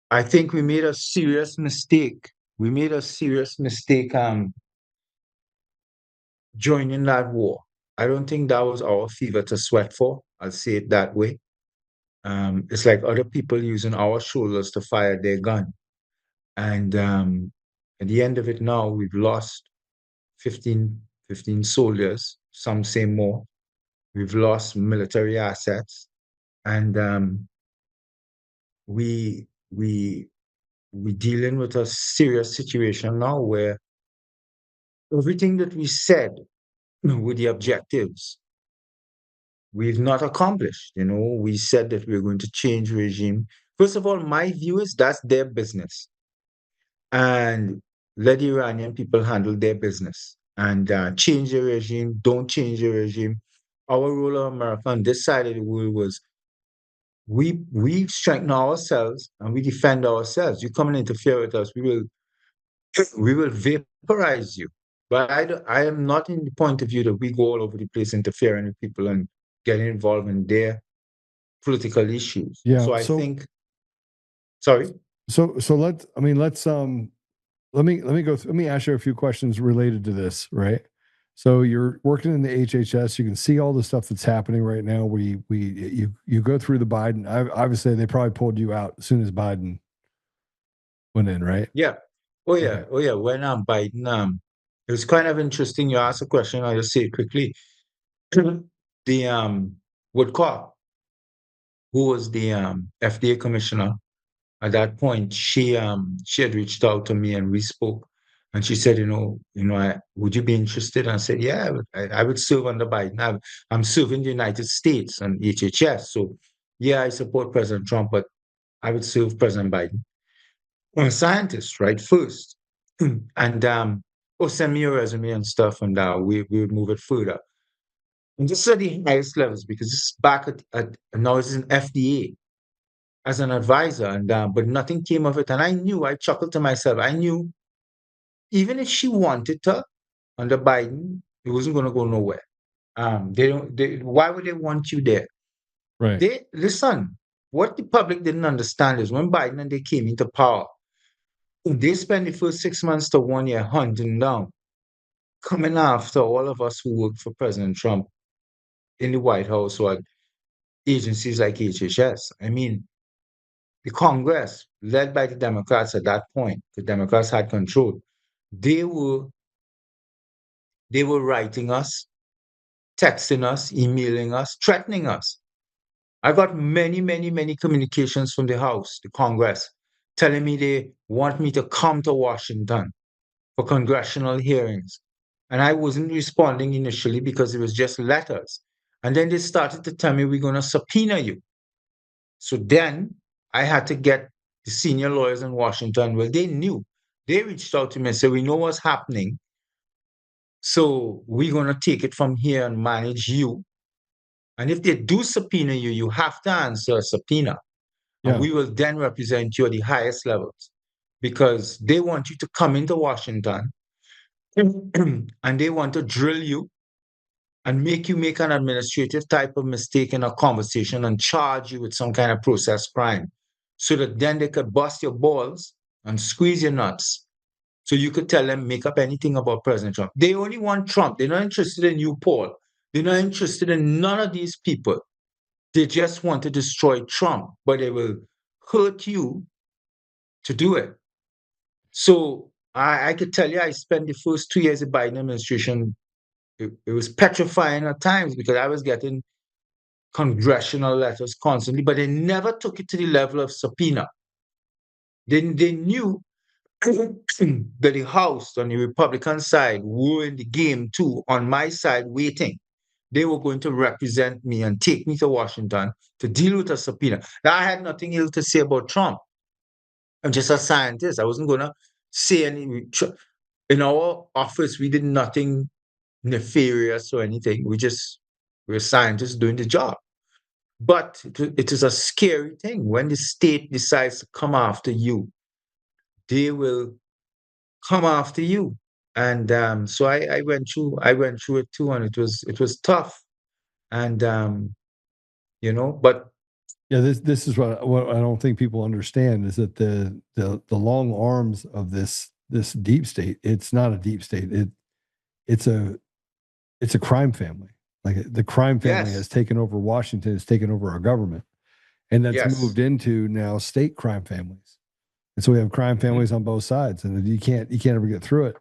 K: I think we made a serious mistake. We made a serious mistake joining that war. I don't think that was our fever to sweat for. I'll say it that way. It's like other people using our shoulders to fire their gun. And at the end of it now, we've lost 15 soldiers, some say more. We've lost military assets. And we dealing with a serious situation now where everything that we said with the objectives, we've not accomplished. We said that we're going to change regime. First of all, my view is that's their business. And let the Iranian people handle their business and change the regime, don't change the regime. Our role of America on this side of the world was we strengthen ourselves and we defend ourselves. You come and interfere with us, we will vaporize you. But I am not in the point of view that we go all over the place interfering with people and getting involved in their political issues.
A: Yeah.
K: So I think, sorry.
A: So let me ask you a few questions related to this, right? So you're working in the HHS. You can see all the stuff that's happening right now. You go through the Biden. Obviously, they probably pulled you out as soon as Biden went in, right?
K: Yeah. Oh yeah.
A: Okay.
K: Oh yeah. When Biden, it was kind of interesting. You asked a question. I'll just say it quickly. The Woodcock, who was the FDA commissioner at that point, she had reached out to me and we spoke. And she said, would you be interested? And I said, yeah, I would serve under Biden. I'm serving the United States and HHS. So, yeah, I support President Trump, but I would serve President Biden. I'm a scientist, right, first. And, send me your resume and stuff, and we would move it further. And this is at the highest levels, because this is back now it's in FDA as an advisor, and but nothing came of it. And I chuckled to myself, I knew even if she wanted to, under Biden, it wasn't going to go nowhere. Why would they want you there?
A: Right.
K: Listen, what the public didn't understand is when Biden and they came into power, they spent the first 6 months to 1 year hunting down, coming after all of us who worked for President Trump in the White House or agencies like HHS. I mean, the Congress, led by the Democrats at that point, the Democrats had control. They were writing us, texting us, emailing us, threatening us. I got many, many, many communications from the House, the Congress, telling me they want me to come to Washington for congressional hearings. And I wasn't responding initially because it was just letters. And then they started to tell me, we're going to subpoena you. So then I had to get the senior lawyers in Washington. Well, they knew. They reached out to me and said, we know what's happening. So we're going to take it from here and manage you. And if they do subpoena you, you have to answer a subpoena.
A: Yeah.
K: And we will then represent you at the highest levels, because they want you to come into Washington and they want to drill you and make you make an administrative type of mistake in a conversation and charge you with some kind of process crime, so that then they could bust your balls and squeeze your nuts. So you could tell them, make up anything about President Trump. They only want Trump. They're not interested in you, Paul. They're not interested in none of these people. They just want to destroy Trump, but they will hurt you to do it. So I could tell you, I spent the first 2 years of the Biden administration, it was petrifying at times, because I was getting congressional letters constantly, but they never took it to the level of subpoena. They knew that the House on the Republican side were in the game too, on my side, waiting. They were going to represent me and take me to Washington to deal with a subpoena. Now, I had nothing else to say about Trump. I'm just a scientist. I wasn't going to say any. In our office, we did nothing nefarious or anything. We're scientists doing the job. But it is a scary thing. When the state decides to come after you, they will come after you. And so I went through it too, and it was tough. And but
A: yeah, this is what I don't think people understand, is that the long arms of this deep state, it's not a deep state. It's a crime family. Like, the crime family has taken over Washington, has taken over our government, and that's moved into now state crime families. And so we have crime families on both sides, and you can't ever get through it.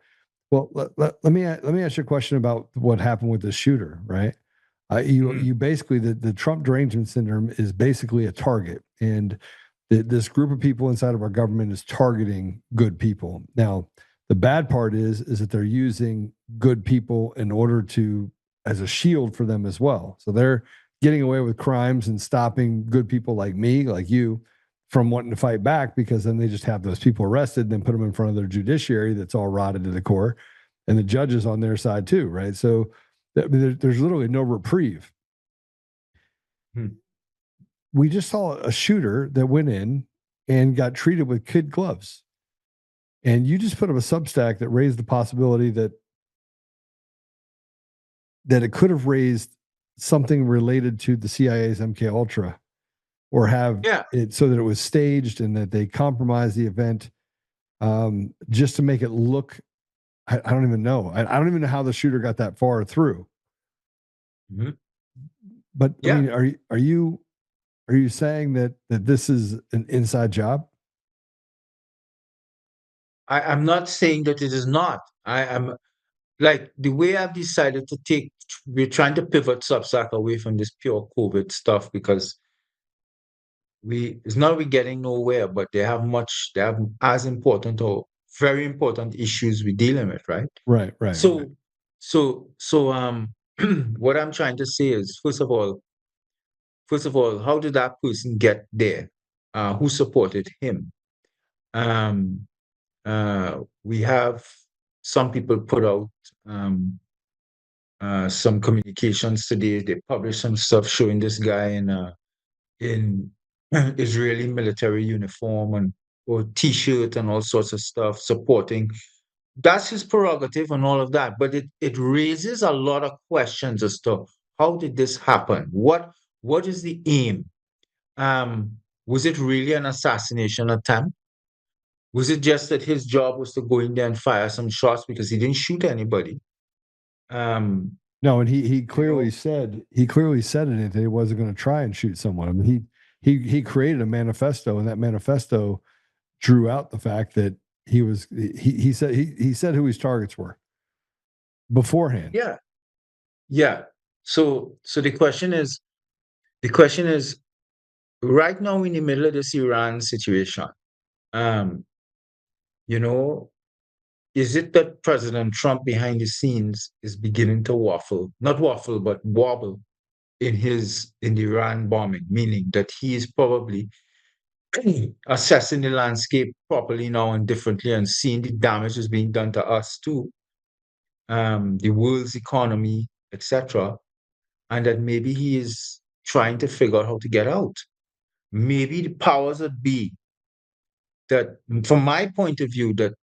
A: Well, let me ask you a question about what happened with the shooter, right? You basically, the Trump derangement syndrome is basically a target, and This group of people inside of our government is targeting good people. Now, the bad part is that they're using good people in order to, as a shield for them as well. So they're getting away with crimes and stopping good people like me, like you, from wanting to fight back, because then they just have those people arrested and then put them in front of their judiciary that's all rotted to the core, and the judges on their side too, right? So there's literally no reprieve. We just saw a shooter that went in and got treated with kid gloves. And you just put up a Substack that raised the possibility that it could have raised something related to the CIA's MKUltra, or have it so that it was staged and that they compromised the event, just to make it look. I don't even know. I don't even know how the shooter got that far through. But I mean, are you saying that this is an inside job?
K: I'm not saying that it is not. I'm like, the way I've decided to take, we're trying to pivot Substack away from this pure COVID stuff, because it's not we're getting nowhere, but they have as important or very important issues we're dealing with, right?
A: Right.
K: So what I'm trying to say is, first of all, how did that person get there? Who supported him? We have some people put out some communications today. They published some stuff showing this guy in Israeli military uniform or T-shirt and all sorts of stuff supporting. That's his prerogative and all of that, but it raises a lot of questions as to how did this happen? What is the aim? Was it really an assassination attempt? Was it just that his job was to go in there and fire some shots because he didn't shoot anybody?
A: No, and he clearly said in it that he wasn't going to try and shoot someone. I mean, he created a manifesto, and that manifesto drew out the fact that he said who his targets were beforehand.
K: Yeah. So the question is, right now in the middle of this Iran situation, is it that President Trump behind the scenes is beginning to wobble in the Iran bombing, meaning that he is probably assessing the landscape properly now and differently, and seeing the damage is being done to us too, the world's economy, etc., and that maybe he is trying to figure out how to get out. Maybe the powers that be, that from my point of view, that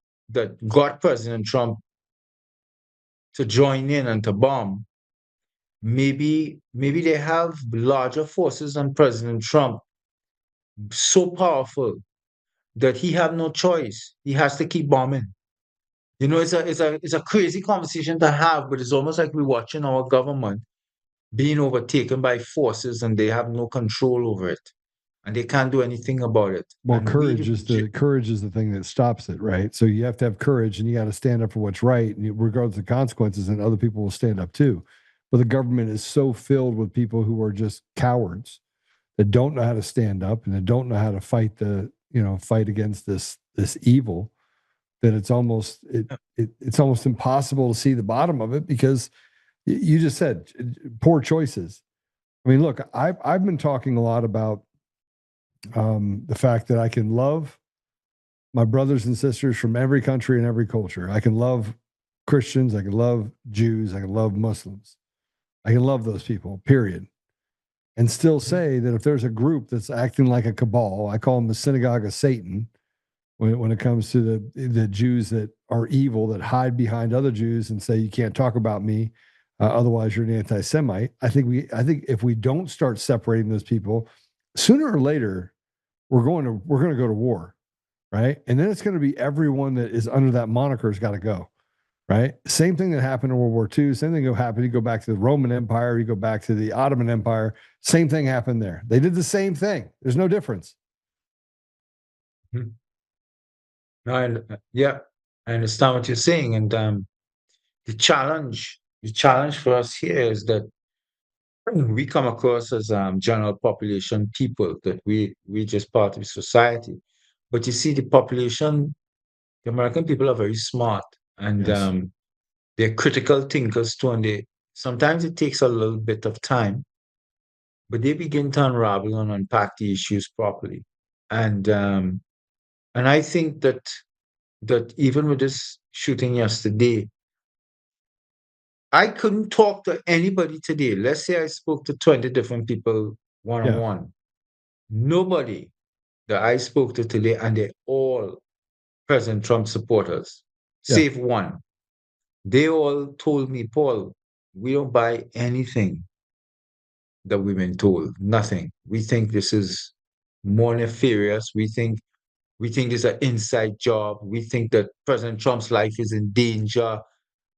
K: got President Trump to join in and to bomb, maybe they have larger forces than President Trump, so powerful that he have no choice. He has to keep bombing. It's a crazy conversation to have, but it's almost like we're watching our government being overtaken by forces and they have no control over it, and they can't do anything about it.
A: Well,
K: and
A: courage is the thing that stops it, right? So you have to have courage, and you got to stand up for what's right, and regardless of the consequences, and other people will stand up too. But the government is so filled with people who are just cowards that don't know how to stand up and that don't know how to fight against this evil, that it's almost impossible to see the bottom of it, because you just said poor choices. I mean, look, I've been talking a lot about the fact that I can love my brothers and sisters from every country and every culture. I can love Christians. I can love Jews. I can love Muslims. I can love those people, period. And still say that if there's a group that's acting like a cabal, I call them the synagogue of Satan, when it comes to the Jews that are evil, that hide behind other Jews and say, you can't talk about me, otherwise you're an anti-Semite. I think if we don't start separating those people, sooner or later, we're going to go to war, right? And then it's going to be everyone that is under that moniker has got to go, right? Same thing that happened in World War II. Same thing will happen. You go back to the Roman Empire. You go back to the Ottoman Empire. Same thing happened there. They did the same thing. There's no difference.
K: No, I understand what you're saying, and the challenge for us here is that we come across as general population people, that we just part of society. But you see, the population, the American people are very smart, and
A: Yes.
K: they're critical thinkers too, and sometimes it takes a little bit of time, but they begin to unravel and unpack the issues properly. And I think that even with this shooting yesterday, I couldn't talk to anybody today. Let's say I spoke to 20 different people one-on-one. Nobody that I spoke to today, and they're all President Trump supporters, save one. They all told me, Paul, we don't buy anything that we've been told. Nothing. We think this is more nefarious. We think it's an inside job. We think that President Trump's life is in danger.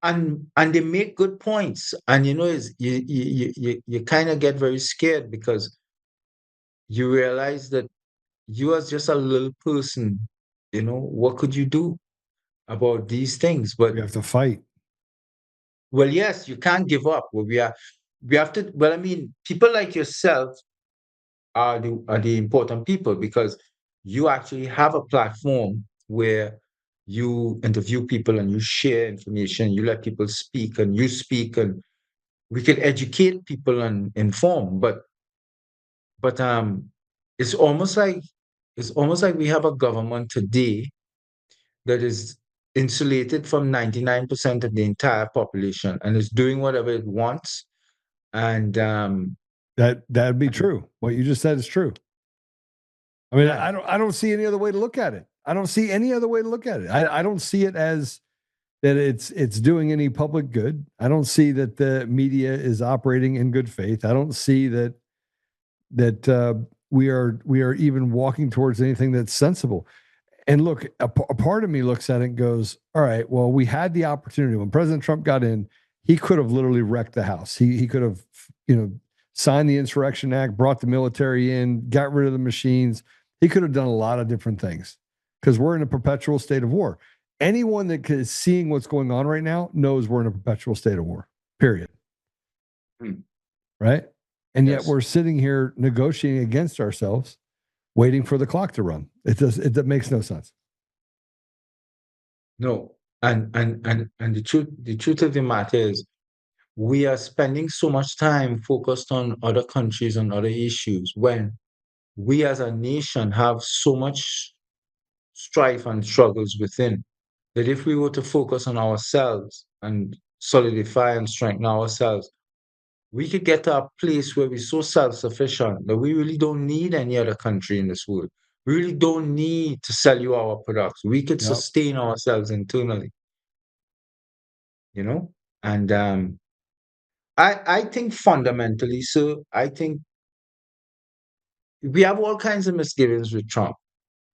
K: And they make good points. And you kind of get very scared, because you realize that you as just a little person, what could you do about these things? But
A: we have to fight.
K: Well, yes, you can't give up. We have to. Well, I mean, people like yourself are the important people, because you actually have a platform where you interview people and you share information. You let people speak, and you speak, and we can educate people and inform. But it's almost like we have a government today that is insulated from 99% of the entire population, and is doing whatever it wants. And
A: that'd be true. What you just said is true. I mean, I don't see any other way to look at it. I don't see any other way to look at it. I don't see it as that it's doing any public good. I don't see that the media is operating in good faith. I don't see that we are even walking towards anything that's sensible. And look, a part of me looks at it and goes, all right, well, we had the opportunity. When President Trump got in, he could have literally wrecked the house. He could have, signed the Insurrection Act, brought the military in, got rid of the machines. He could have done a lot of different things, because we're in a perpetual state of war. Anyone that is seeing what's going on right now knows we're in a perpetual state of war, period. Right? And yet we're sitting here negotiating against ourselves, waiting for the clock to run. It makes no sense.
K: No. And the truth of the matter is, we are spending so much time focused on other countries and other issues, when we as a nation have so much strife and struggles within, that if we were to focus on ourselves and solidify and strengthen ourselves, we could get to a place where we're so self-sufficient that we really don't need any other country in this world. We really don't need to sell you our products. We could sustain ourselves internally. And I think fundamentally, so I think we have all kinds of misgivings with Trump.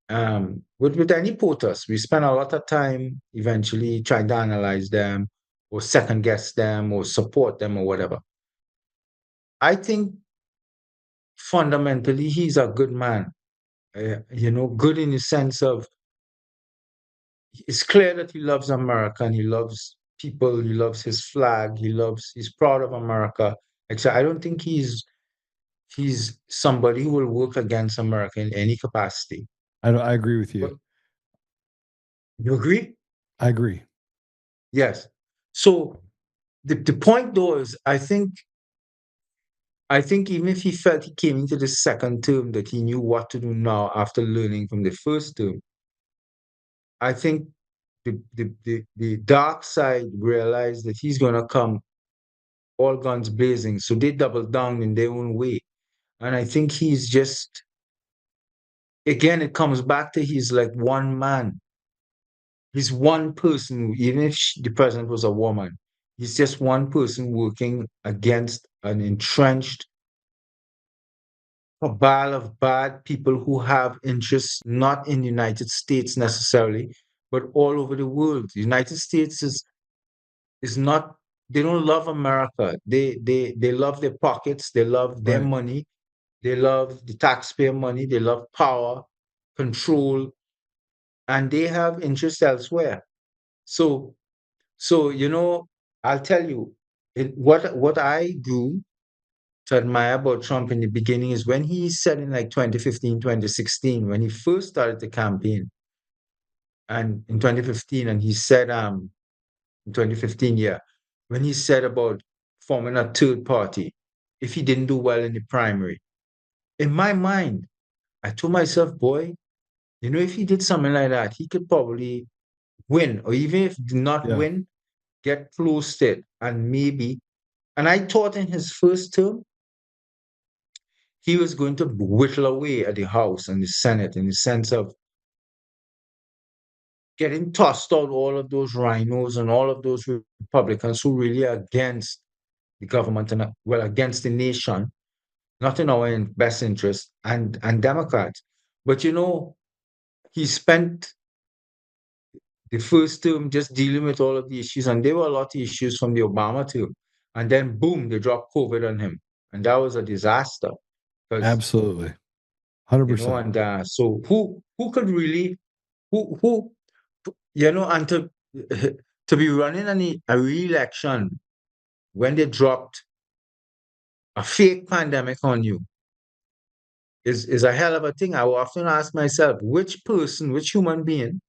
K: With any POTUS, we spend a lot of time eventually trying to analyze them, or second guess them, or support them, or whatever. I think fundamentally he's a good man. Good in the sense of, it's clear that he loves America, and he loves people, he loves his flag, he's proud of America. Except I don't think he's somebody who will work against America in any capacity.
A: I agree with you.
K: You agree?
A: I agree.
K: Yes. So the point though is, I think even if he felt he came into the second term that he knew what to do now after learning from the first term, I think the dark side realized that he's going to come all guns blazing. So they doubled down in their own way. And I think he's just, again, it comes back to he's like one man. He's one person, even if the president was a woman. He's just one person working against an entrenched cabal of bad people who have interests not in the United States necessarily, but all over the world. The United States is not, they don't love America. They love their pockets, they love their money, they love the taxpayer money, they love power, control, and they have interests elsewhere. So I'll tell you, what I do to admire about Trump in the beginning is when he said in like 2015, 2016, when he first started the campaign, and in 2015, and he said, in 2015, yeah, when he said about forming a third party, if he didn't do well in the primary, in my mind, I told myself, boy, you know, if he did something like that, he could probably win, or even if he did not win, get close to it, and maybe. And I thought in his first term, he was going to whittle away at the House and the Senate in the sense of getting tossed out all of those rhinos and all of those Republicans who really are against the government and, well, against the nation, not in our best interest, and Democrats. But, you know, he spent the first term just dealing with all of the issues, and there were a lot of issues from the Obama term. And then, boom, they dropped COVID on him. And that was a disaster.
A: Absolutely. 100%.
K: You know, and so who could really, who you know, and to be running a re-election when they dropped a fake pandemic on you is a hell of a thing. I will often ask myself, which person, which human being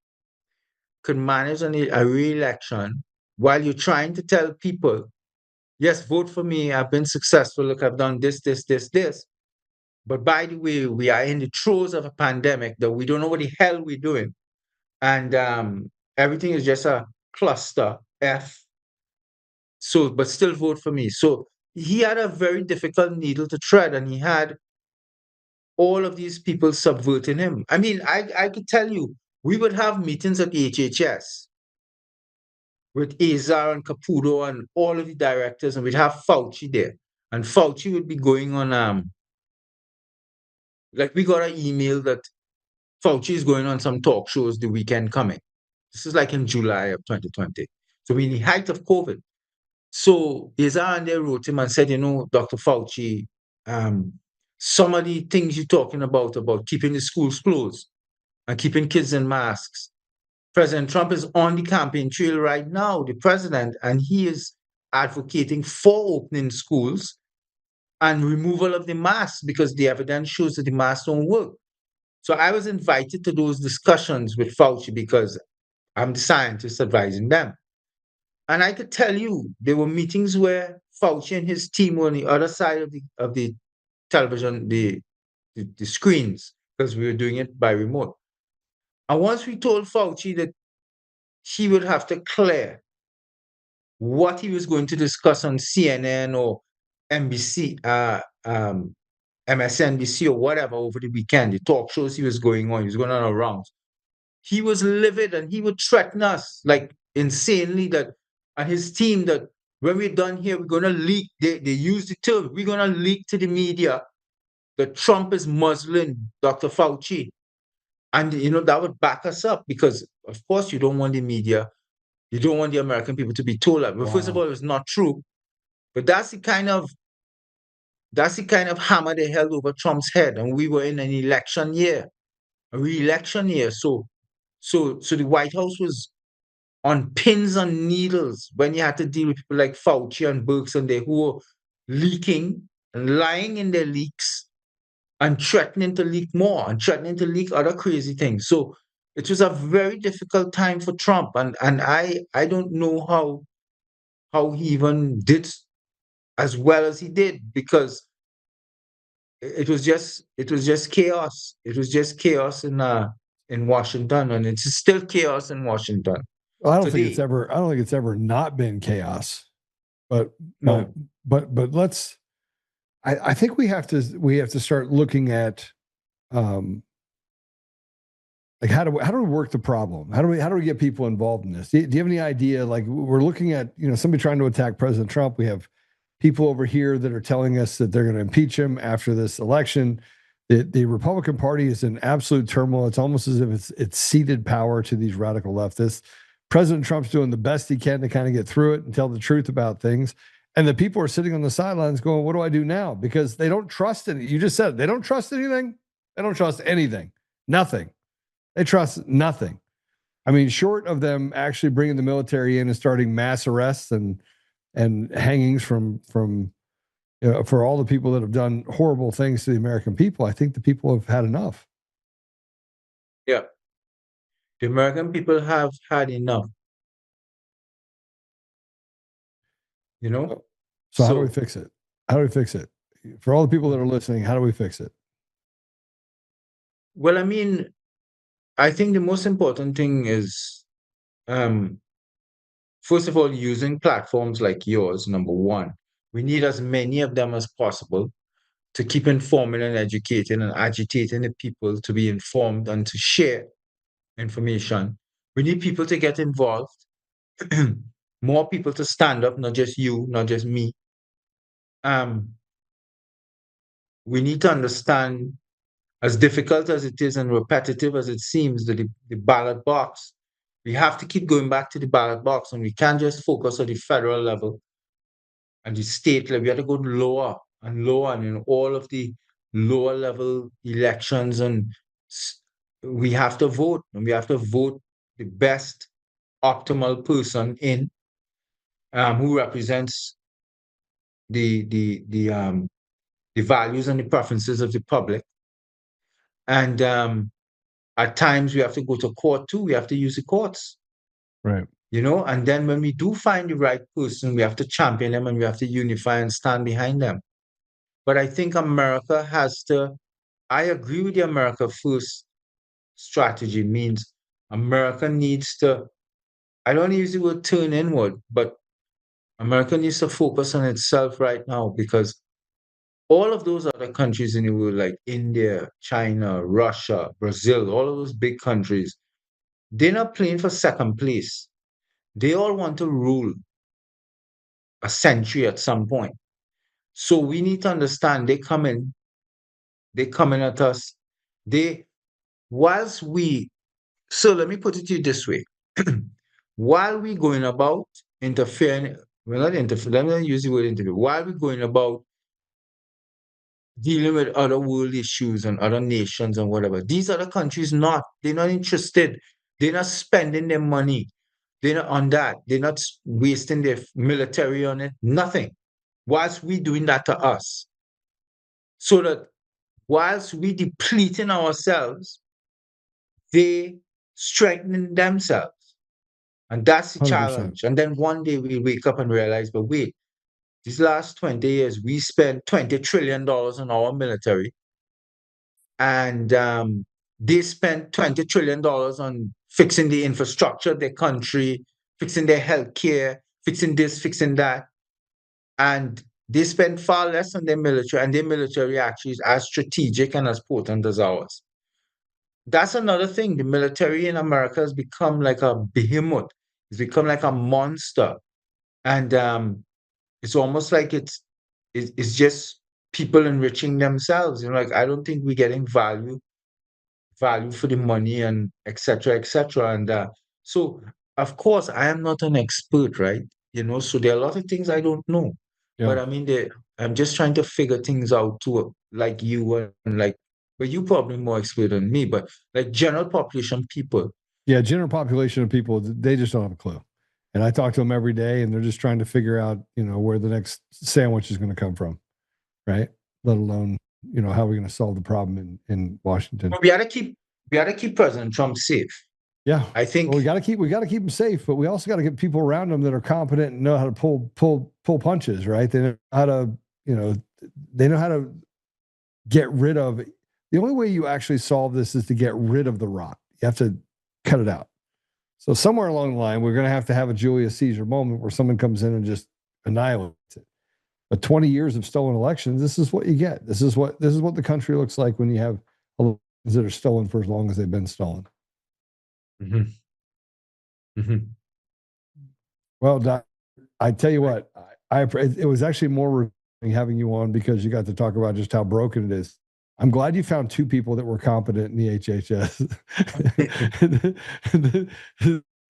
K: could manage a re-election while you're trying to tell people, yes, vote for me, I've been successful, look, I've done this. But by the way, we are in the throes of a pandemic that we don't know what the hell we're doing. And everything is just a cluster F. So, but still vote for me. So he had a very difficult needle to thread, and he had all of these people subverting him. I mean, I could tell you, we would have meetings at the HHS with Azar and Caputo and all of the directors, and we'd have Fauci there. And Fauci would be going on, like we got an email that Fauci is going on some talk shows the weekend coming. This is like in July of 2020. So we're in the height of COVID. So Azar and they wrote him and said, you know, Dr. Fauci, some of the things you're talking about keeping the schools closed and keeping kids in masks. President Trump is on the campaign trail right now, the president, and he is advocating for opening schools and removal of the masks because the evidence shows that the masks don't work. So I was invited to those discussions with Fauci because I'm the scientist advising them. And I could tell you, there were meetings where Fauci and his team were on the other side of the television, the screens, because we were doing it by remote. And once we told Fauci that he would have to clear what he was going to discuss on CNN or NBC, MSNBC or whatever over the weekend, the talk shows he was going on a rounds. He was livid and he would threaten us like insanely that, and his team, that when we're done here, we're going to leak, they use the term, we're going to leak to the media that Trump is muzzling Dr. Fauci. And, you know, that would back us up because, of course, you don't want the media, you don't want the American people to be told that. But first of all, it's not true. But that's the kind of hammer they held over Trump's head. And we were in an election year, a re-election year. So the White House was on pins and needles when you had to deal with people like Fauci and Birx and they who were leaking and lying in their leaks and threatening to leak more and threatening to leak other crazy things. So it was a very difficult time for Trump. And I don't know how he even did as well as he did, because it was just chaos. It was just chaos in Washington, and it's still chaos in Washington.
A: Well, I don't think it's ever not been chaos. But
K: no.
A: But let's. I think we have to start looking at like how do we work the problem? How do we get people involved in this? Do you have any idea? Like, we're looking at, you know, somebody trying to attack President Trump. We have people over here that are telling us that they're going to impeach him after this election. The Republican Party is in absolute turmoil. It's almost as if it's ceded power to these radical leftists. President Trump's doing the best he can to kind of get through it and tell the truth about things. And the people are sitting on the sidelines going, what do I do now? Because they don't trust it. You just said it. They don't trust anything. They don't trust anything. Nothing. They trust nothing. I mean, short of them actually bringing the military in and starting mass arrests and hangings from for all the people that have done horrible things to the American people, I think the people have had enough.
K: Yeah. The American people have had enough. You know?
A: So how do we fix it? How do we fix it? For all the people that are listening, how do we fix it?
K: Well, I mean, I think the most important thing is, first of all, using platforms like yours, number one. We need as many of them as possible to keep informing and educating and agitating the people to be informed and to share information. We need people to get involved, more people to stand up, not just you, not just me. We need to understand, as difficult as it is and repetitive as it seems, the ballot box. We have to keep going back to the ballot box, and we can't just focus on the federal level and the state level. We have to go lower and lower, and in all of the lower level elections, and we have to vote, and we have to vote the best optimal person in, who represents the values and the preferences of the public. And at times we have to go to court too. We have to use the courts.
A: Right.
K: And then when we do find the right person, we have to champion them and we have to unify and stand behind them. But I think America has to, I agree with the America First strategy. Means America needs to, I don't use the word turn inward, but America needs to focus on itself right now, because all of those other countries in the world, like India, China, Russia, Brazil, all of those big countries, they're not playing for second place. They all want to rule a century at some point. So we need to understand they're coming at us. So let me put it to you this way. While we're going about interfering, let me use the word interfere. While we're going about dealing with other world issues and other nations and whatever, these other countries they're not interested. They're not spending their money. They're not on that. They're not wasting their military on it. Nothing. Whilst we doing that to us. So that whilst we depleting ourselves, they strengthening themselves. And that's the
A: 100%.
K: challenge. And then one day we wake up and realize, but wait, these last 20 years, we spent $20 trillion on our military. And they spent $20 trillion on fixing the infrastructure of their country, fixing their healthcare, fixing this, fixing that. And they spend far less on their military, and their military actually is as strategic and as potent as ours. That's another thing. The military in America has become like a behemoth. It's become like a monster. And it's almost like it's just people enriching themselves. Like, I don't think we're getting value for the money, and et cetera, et cetera. And so, of course, I am not an expert, right? So there are a lot of things I don't know.
A: Yeah.
K: But I mean, I'm just trying to figure things out too, like you, and like, but you probably more expert than me, but like general population people.
A: Yeah, general population of people, they just don't have a clue. And I talk to them every day, and they're just trying to figure out, where the next sandwich is going to come from, right? Let alone, how we're going to solve the problem in Washington.
K: We got to keep President Trump safe.
A: Yeah,
K: I think
A: we got to keep him safe, but we also got to get people around him that are competent and know how to pull punches, right? They know how to, they know how to get rid of. The only way you actually solve this is to get rid of the rot. You have to cut it out. So somewhere along the line, we're going to have a Julius Caesar moment where someone comes in and just annihilates it. But 20 years of stolen elections, this is what you get. This is what the country looks like when you have elections that are stolen for as long as they've been stolen.
K: Mm-hmm. Mm-hmm.
A: Well, Doc, I tell you what, it was actually more rewarding having you on, because you got to talk about just how broken it is. I'm glad you found two people that were competent in the HHS.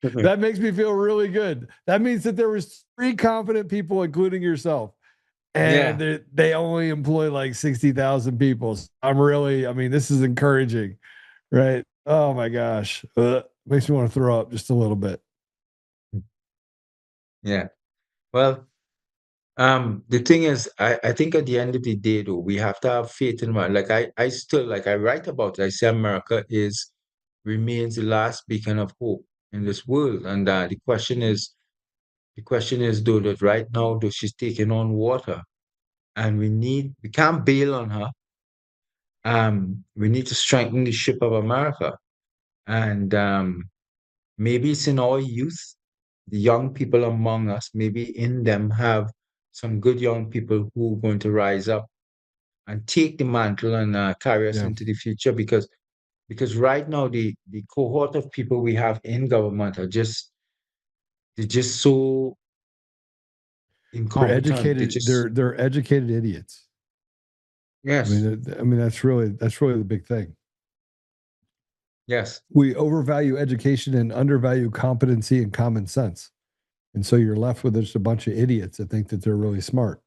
A: That makes me feel really good. That means that there was 3 competent people, including yourself, and they only employ like 60,000 people. So this is encouraging, right? Oh my gosh. Makes me want to throw up just a little bit.
K: Yeah. Well, The thing is, I think at the end of the day, though, we have to have faith in America. Like I still, like I write about it. I say America remains the last beacon of hope in this world. And the question is, though, that right now, though, she's taking on water, and we can't bail on her. We need to strengthen the ship of America, and maybe it's in our youth, the young people among us. Maybe in them have some good young people who are going to rise up and take the mantle and carry us into the future. Because right now the cohort of people we have in government they're just so
A: They're
K: incompetent.
A: educated. They're educated idiots.
K: Yes.
A: I mean that's really the big thing.
K: Yes.
A: We overvalue education and undervalue competency and common sense. And so you're left with just a bunch of idiots that think that they're really smart.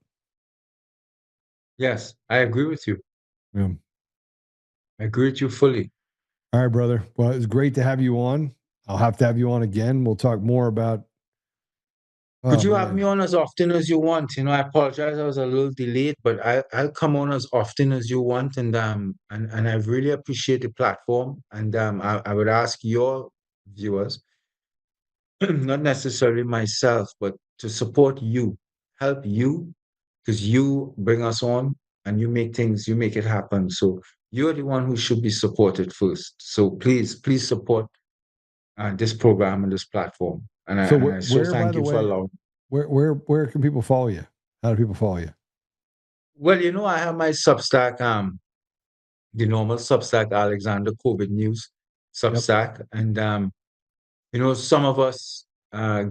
K: Yes, I agree with you.
A: Yeah.
K: I agree with you fully.
A: All right, brother. Well, it was great to have you on. I'll have to have you on again. We'll talk more about.
K: Could you have me on as often as you want? I apologize, I was a little delayed, but I'll come on as often as you want, and I really appreciate the platform. And I would ask your viewers, not necessarily myself, but to support you, help you, because you bring us on and you make it happen. So you're the one who should be supported first. So please support this program and this platform. And I so thank you for allowing.
A: Where can people follow you? How do people follow you?
K: Well, I have my Substack, the normal Substack, Alexander COVID News Substack. Yep. And some of us,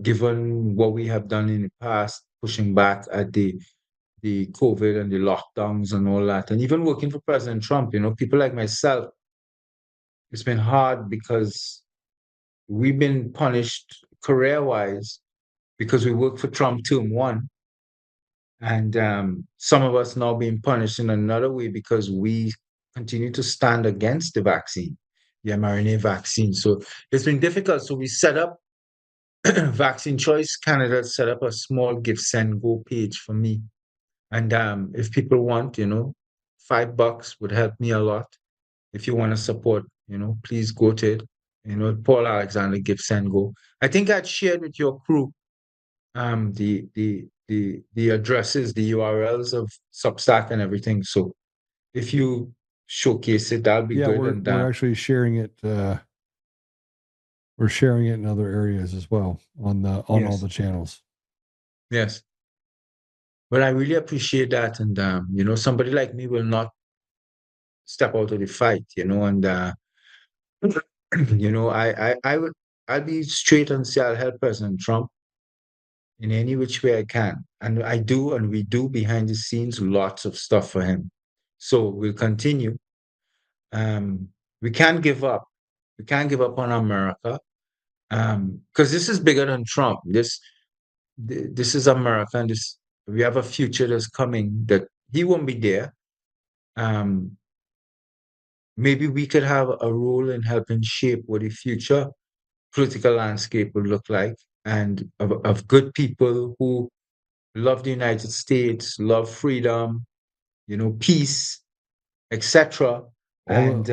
K: given what we have done in the past, pushing back at the COVID and the lockdowns and all that, and even working for President Trump, people like myself, it's been hard because we've been punished career-wise because we worked for Trump term 1. And some of us now being punished in another way because we continue to stand against the vaccine, the mRNA vaccine. So it's been difficult. So we set up Vaccine Choice Canada, set up a small Give Send Go page for me. And if people want, $5 would help me a lot. If you want to support, please go to it. Paul Alexander Give Send Go. I think I'd shared with your crew the addresses, the URLs of Substack and everything. So if you showcase it, that'll be good.
A: We're actually sharing it. We're sharing it in other areas as well on all the channels.
K: Yes. Well, I really appreciate that. And, somebody like me will not step out of the fight, and, I'll be straight and say I'll help President Trump in any which way I can. And we do behind the scenes lots of stuff for him. So we'll continue. We can't give up. We can't give up on America. Because this is bigger than Trump. This is America, and we have a future that's coming that he won't be there. Maybe we could have a role in helping shape what the future political landscape will look like, and of good people who love the United States, love freedom, peace, etc. And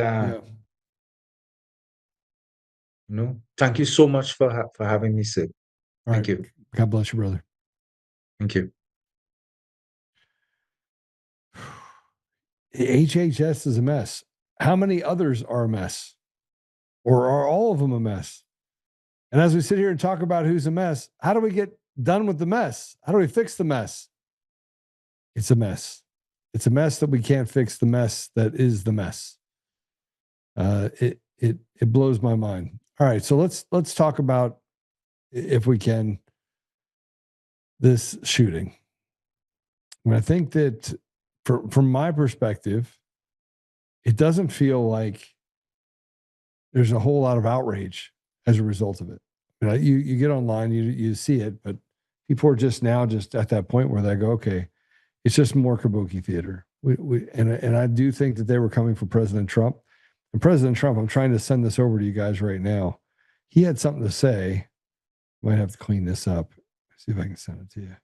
K: thank you so much for having me, Sid. Thank you.
A: God bless you, brother.
K: Thank you.
A: HHS is a mess. How many others are a mess? Or are all of them a mess? And as we sit here and talk about who's a mess, how do we get done with the mess? How do we fix the mess? It's a mess. It's a mess that we can't fix the mess that is the mess. It blows my mind. All right, so let's talk about, if we can, this shooting. And I think that from my perspective, it doesn't feel like there's a whole lot of outrage as a result of it. You get online, you see it, but people are just at that point where they go, okay, it's just more kabuki theater. And I do think that they were coming for President Trump. And President Trump, I'm trying to send this over to you guys right now. He had something to say. Might have to clean this up. See if I can send it to you.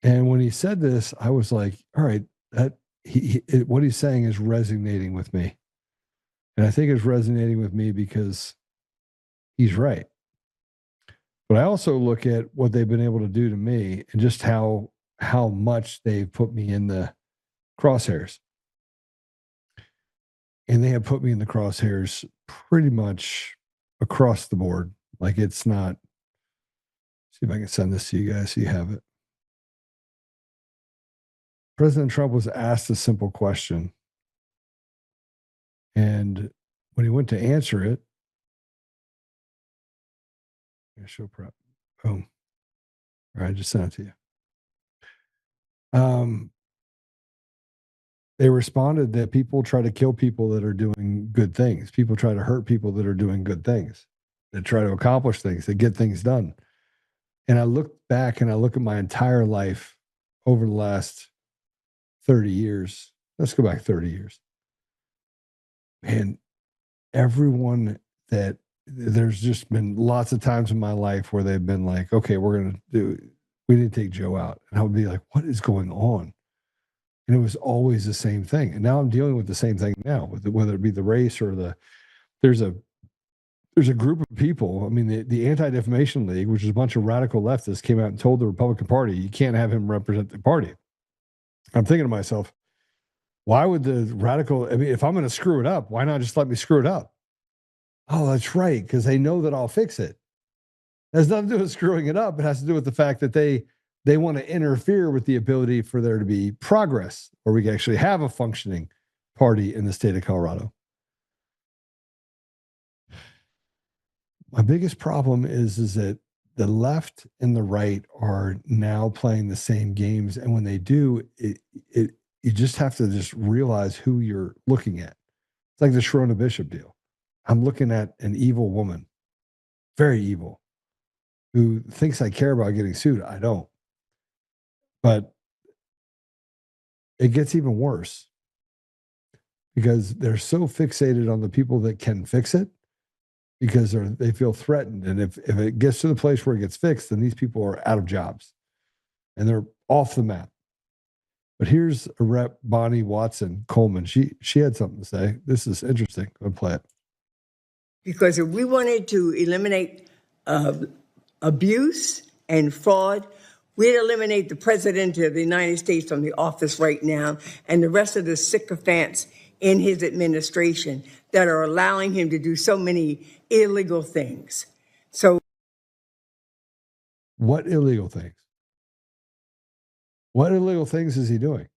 A: And when he said this, I was like, all right, that what he's saying is resonating with me. And I think it's resonating with me because he's right. But I also look at what they've been able to do to me and just how much they've put me in the crosshairs. And they have put me in the crosshairs pretty much across the board. Like, it's not, see if I can send this to you guys so you have it. President Trump was asked a simple question. And when he went to answer it, show prep. Boom. All right, I just sent it to you. They responded that people try to kill people that are doing good things. People try to hurt people that are doing good things, that try to accomplish things, that get things done. And I look back and I look at my entire life over the last 30 years. Let's go back 30 years. And everyone that, there's just been lots of times in my life where they've been like, okay, we need to take Joe out. And I would be like, what is going on? And it was always the same thing. And now I'm dealing with the same thing now, whether it be the race or there's a group of people. I mean, the Anti-Defamation League, which is a bunch of radical leftists, came out and told the Republican Party, you can't have him represent the party. I'm thinking to myself, why would the radical, I mean, if I'm going to screw it up, why not just let me screw it up? Oh, that's right, because they know that I'll fix it. It has nothing to do with screwing it up. It has to do with the fact that they want to interfere with the ability for there to be progress, or we can actually have a functioning party in the state of Colorado. My biggest problem is that the left and the right are now playing the same games. And when they do, you just have to just realize who you're looking at. It's like the Sharona Bishop deal. I'm looking at an evil woman, very evil, who thinks I care about getting sued. I don't. But it gets even worse because they're so fixated on the people that can fix it because they feel threatened. And if it gets to the place where it gets fixed, then these people are out of jobs and they're off the map. But here's a rep, Bonnie Watson Coleman. She had something to say. This is interesting. Go play it.
L: Because if we wanted to eliminate abuse and fraud, we'd eliminate the president of the United States from the office right now and the rest of the sycophants in his administration that are allowing him to do so many illegal things. So,
A: what illegal things? What illegal things is he doing?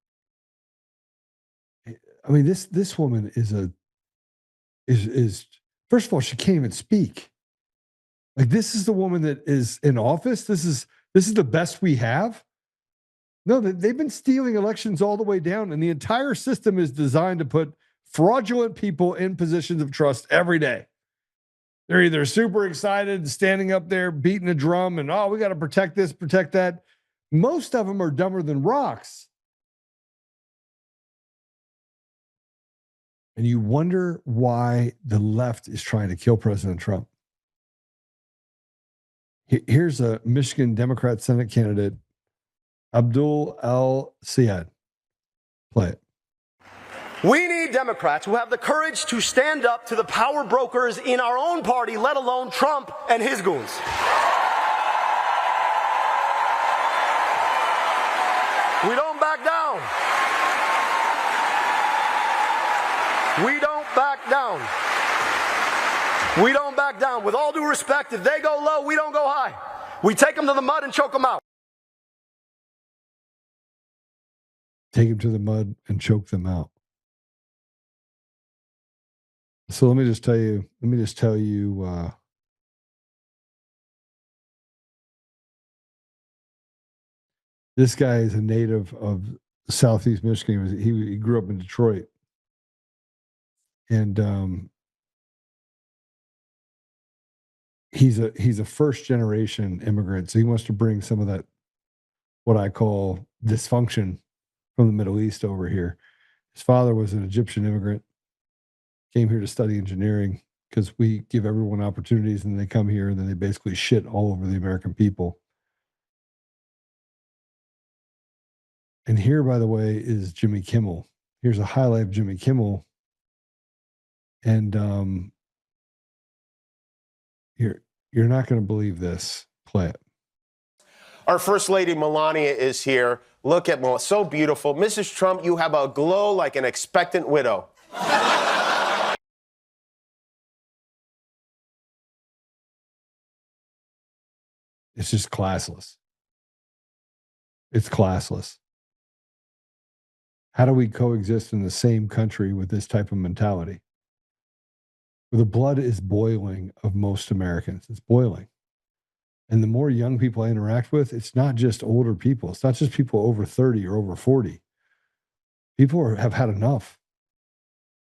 A: I mean, this woman is first of all, she can't even speak. Like, this is the woman that is in office. This is the best we have. No, they've been stealing elections all the way down, and the entire system is designed to put fraudulent people in positions of trust every day. They're either super excited, standing up there, beating a drum, and, oh, we got to protect this, protect that. Most of them are dumber than rocks. And you wonder why the left is trying to kill President Trump. Here's a Michigan Democrat Senate candidate, Abdul El-Sayed. Play it.
M: We need Democrats who have the courage to stand up to the power brokers in our own party, let alone Trump and his goons. We don't back down. We don't back down. We don't back down. With all due respect, if they go low, we don't go high. We take them to the mud and choke them out.
A: Take them to the mud and choke them out. So let me just tell you, this guy is a native of Southeast Michigan. He grew up in Detroit. And he's a first generation immigrant. So he wants to bring some of that, what I call dysfunction from the Middle East over here. His father was an Egyptian immigrant, came here to study engineering because we give everyone opportunities and they come here and then they basically shit all over the American people. And here, by the way, is Jimmy Kimmel. Here's a highlight of Jimmy Kimmel. And you're not going to believe this. Play it.
N: Our First Lady Melania is here. Look at Melania, so beautiful. Mrs. Trump, you have a glow like an expectant widow.
A: It's just classless. It's classless. How do we coexist in the same country with this type of mentality? The blood is boiling of most Americans. It's boiling. And the more young people I interact with, it's not just older people. It's not just people over 30 or over 40. People have had enough.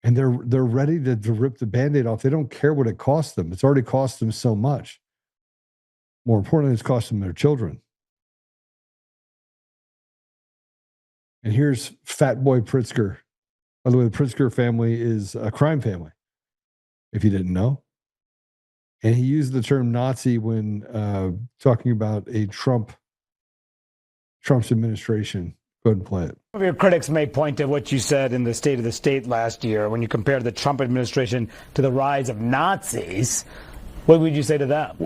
A: And they're ready to rip the Band-Aid off. They don't care what it costs them. It's already cost them so much. More importantly, it's cost them their children. And here's Fat Boy Pritzker. By the way, the Pritzker family is a crime family, if you didn't know. And he used the term Nazi when talking about a Trump's administration. Go ahead and play it.
O: Some of your critics may point to what you said in the State of the State last year when you compared the Trump administration to the rise of Nazis. What would you say to that?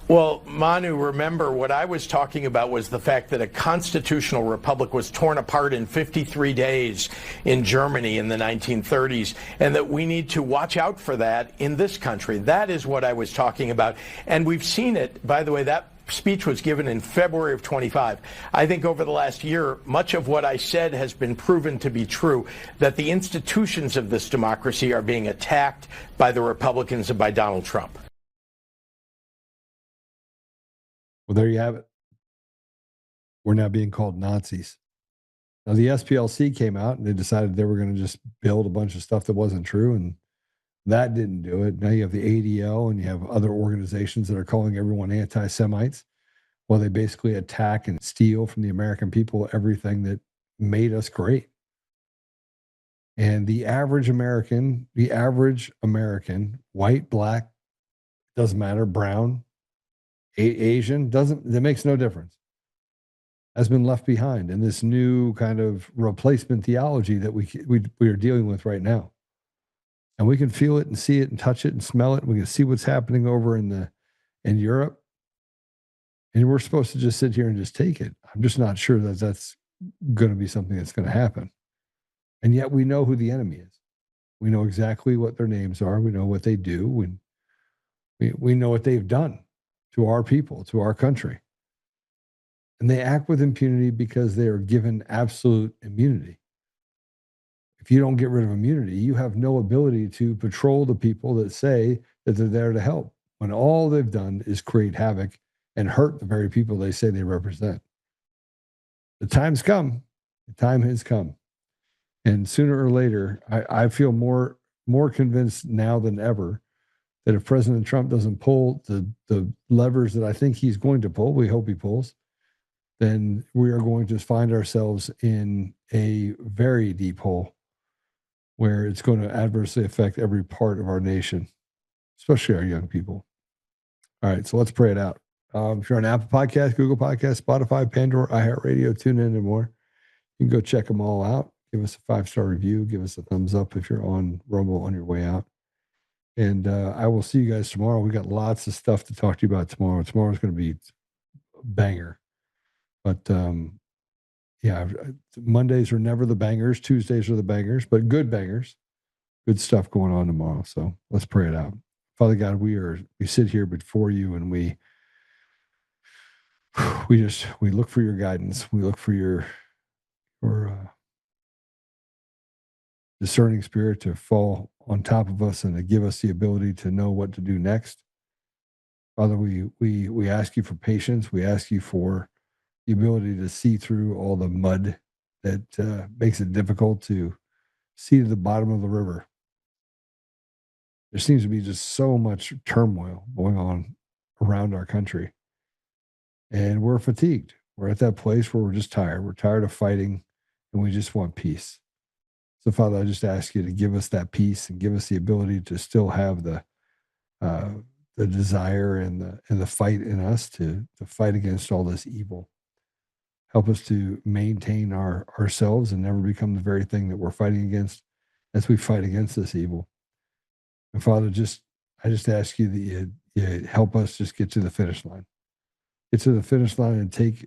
P: Well, Manu, remember what I was talking about was the fact that a constitutional republic was torn apart in 53 days in Germany in the 1930s, and that we need to watch out for that in this country. That is what I was talking about. And we've seen it, by the way, that speech was given in February of 25. I think over the last year, much of what I said has been proven to be true, that the institutions of this democracy are being attacked by the Republicans and by Donald Trump.
A: Well, there you have it. We're now being called Nazis. Now, the SPLC came out and they decided they were going to just build a bunch of stuff that wasn't true, and that didn't do it. Now you have the ADL and you have other organizations that are calling everyone anti-Semites. Well, they basically attack and steal from the American people everything that made us great. And the average American, white, black, doesn't matter, brown, Asian, that makes no difference, has been left behind in this new kind of replacement theology that we are dealing with right now. And we can feel it and see it and touch it and smell it. We can see what's happening over in Europe. And we're supposed to just sit here and just take it. I'm just not sure that that's going to be something that's going to happen. And yet we know who the enemy is. We know exactly what their names are. We know what they do. We know what they've done to our people, to our country. And they act with impunity because they are given absolute immunity. If you don't get rid of immunity, you have no ability to patrol the people that say that they're there to help, when all they've done is create havoc and hurt the very people they say they represent. The time's come. The time has come. And sooner or later, I feel more convinced now than ever that if President Trump doesn't pull the levers that I think he's going to pull, we hope he pulls, then we are going to find ourselves in a very deep hole where it's going to adversely affect every part of our nation, especially our young people. All right, so let's pray it out. If you're on Apple Podcasts, Google Podcasts, Spotify, Pandora, iHeartRadio, TuneIn, and more, you can go check them all out. Give us a 5-star review. Give us a thumbs up if you're on Rumble on your way out. And I will see you guys tomorrow. We got lots of stuff to talk to you about tomorrow. Tomorrow's going to be a banger. But yeah, Mondays are never the bangers. Tuesdays are the bangers, but good bangers. Good stuff going on tomorrow. So let's pray it out. Father God, we sit here before you and we look for your guidance. We look for your discerning spirit to fall on top of us and to give us the ability to know what to do next. Father, we ask you for patience. We ask you for the ability to see through all the mud that makes it difficult to see to the bottom of the river. There seems to be just so much turmoil going on around our country. And we're fatigued. We're at that place where we're just tired. We're tired of fighting and we just want peace. So, Father, I just ask you to give us that peace and give us the ability to still have the desire and the fight in us to fight against all this evil. Help us to maintain ourselves and never become the very thing that we're fighting against as we fight against this evil. And Father, I just ask you that you help us just get to the finish line. Get to the finish line and take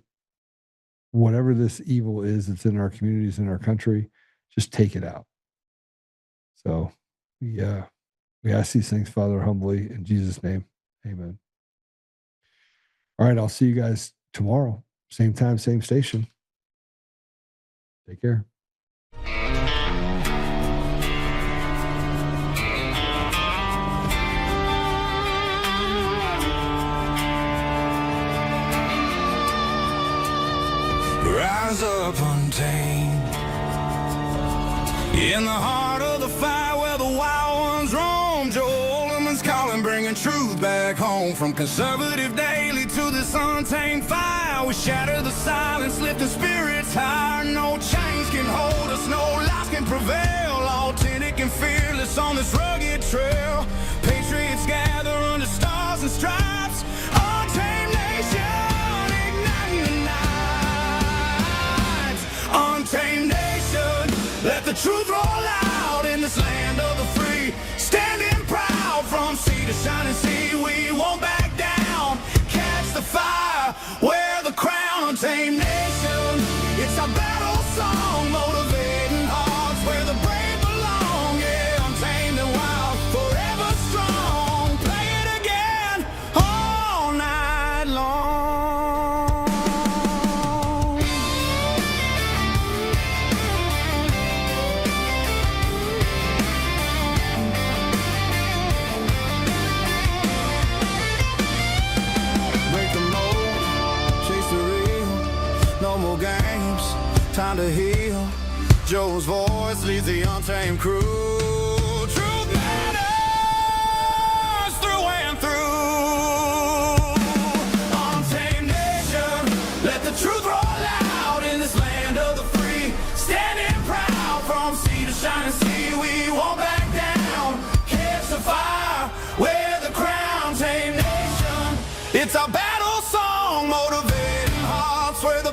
A: whatever this evil is that's in our communities, in our country, just take it out. So we ask these things, Father, humbly in Jesus' name. Amen. All right, I'll see you guys tomorrow. Same time, same station. Take care.
Q: Rise up untamed in the heart of the fire where the wild ones roam. Joe Oltmann's calling, bringing truth back home. From conservative daily to this untamed fire, we shatter the silence, lifting spirits higher. No chains can hold us, no lies can prevail. Authentic and fearless on this rugged trail. Patriots gather under stars and stripes. Untamed nation, igniting the night. Untamed nation, let the truth roll out in this land of the free. Standing proud from sea to shining sea, we won't back down. Catch the fire, wear the crown. Untamed nation, it's our battle song, motivating hearts where the brave belong. Yeah, untamed and wild, forever strong. Play it again all night long. Break the mold, chase the real. No more games, time to heal. Joe's voice leads the untamed crew. Truth matters through and through. Untamed nation, let the truth roll out in this land of the free. Standing proud from sea to shining sea, we won't back down. Catch the fire, wear the crown. Untamed nation, it's our battle song, motivating hearts where the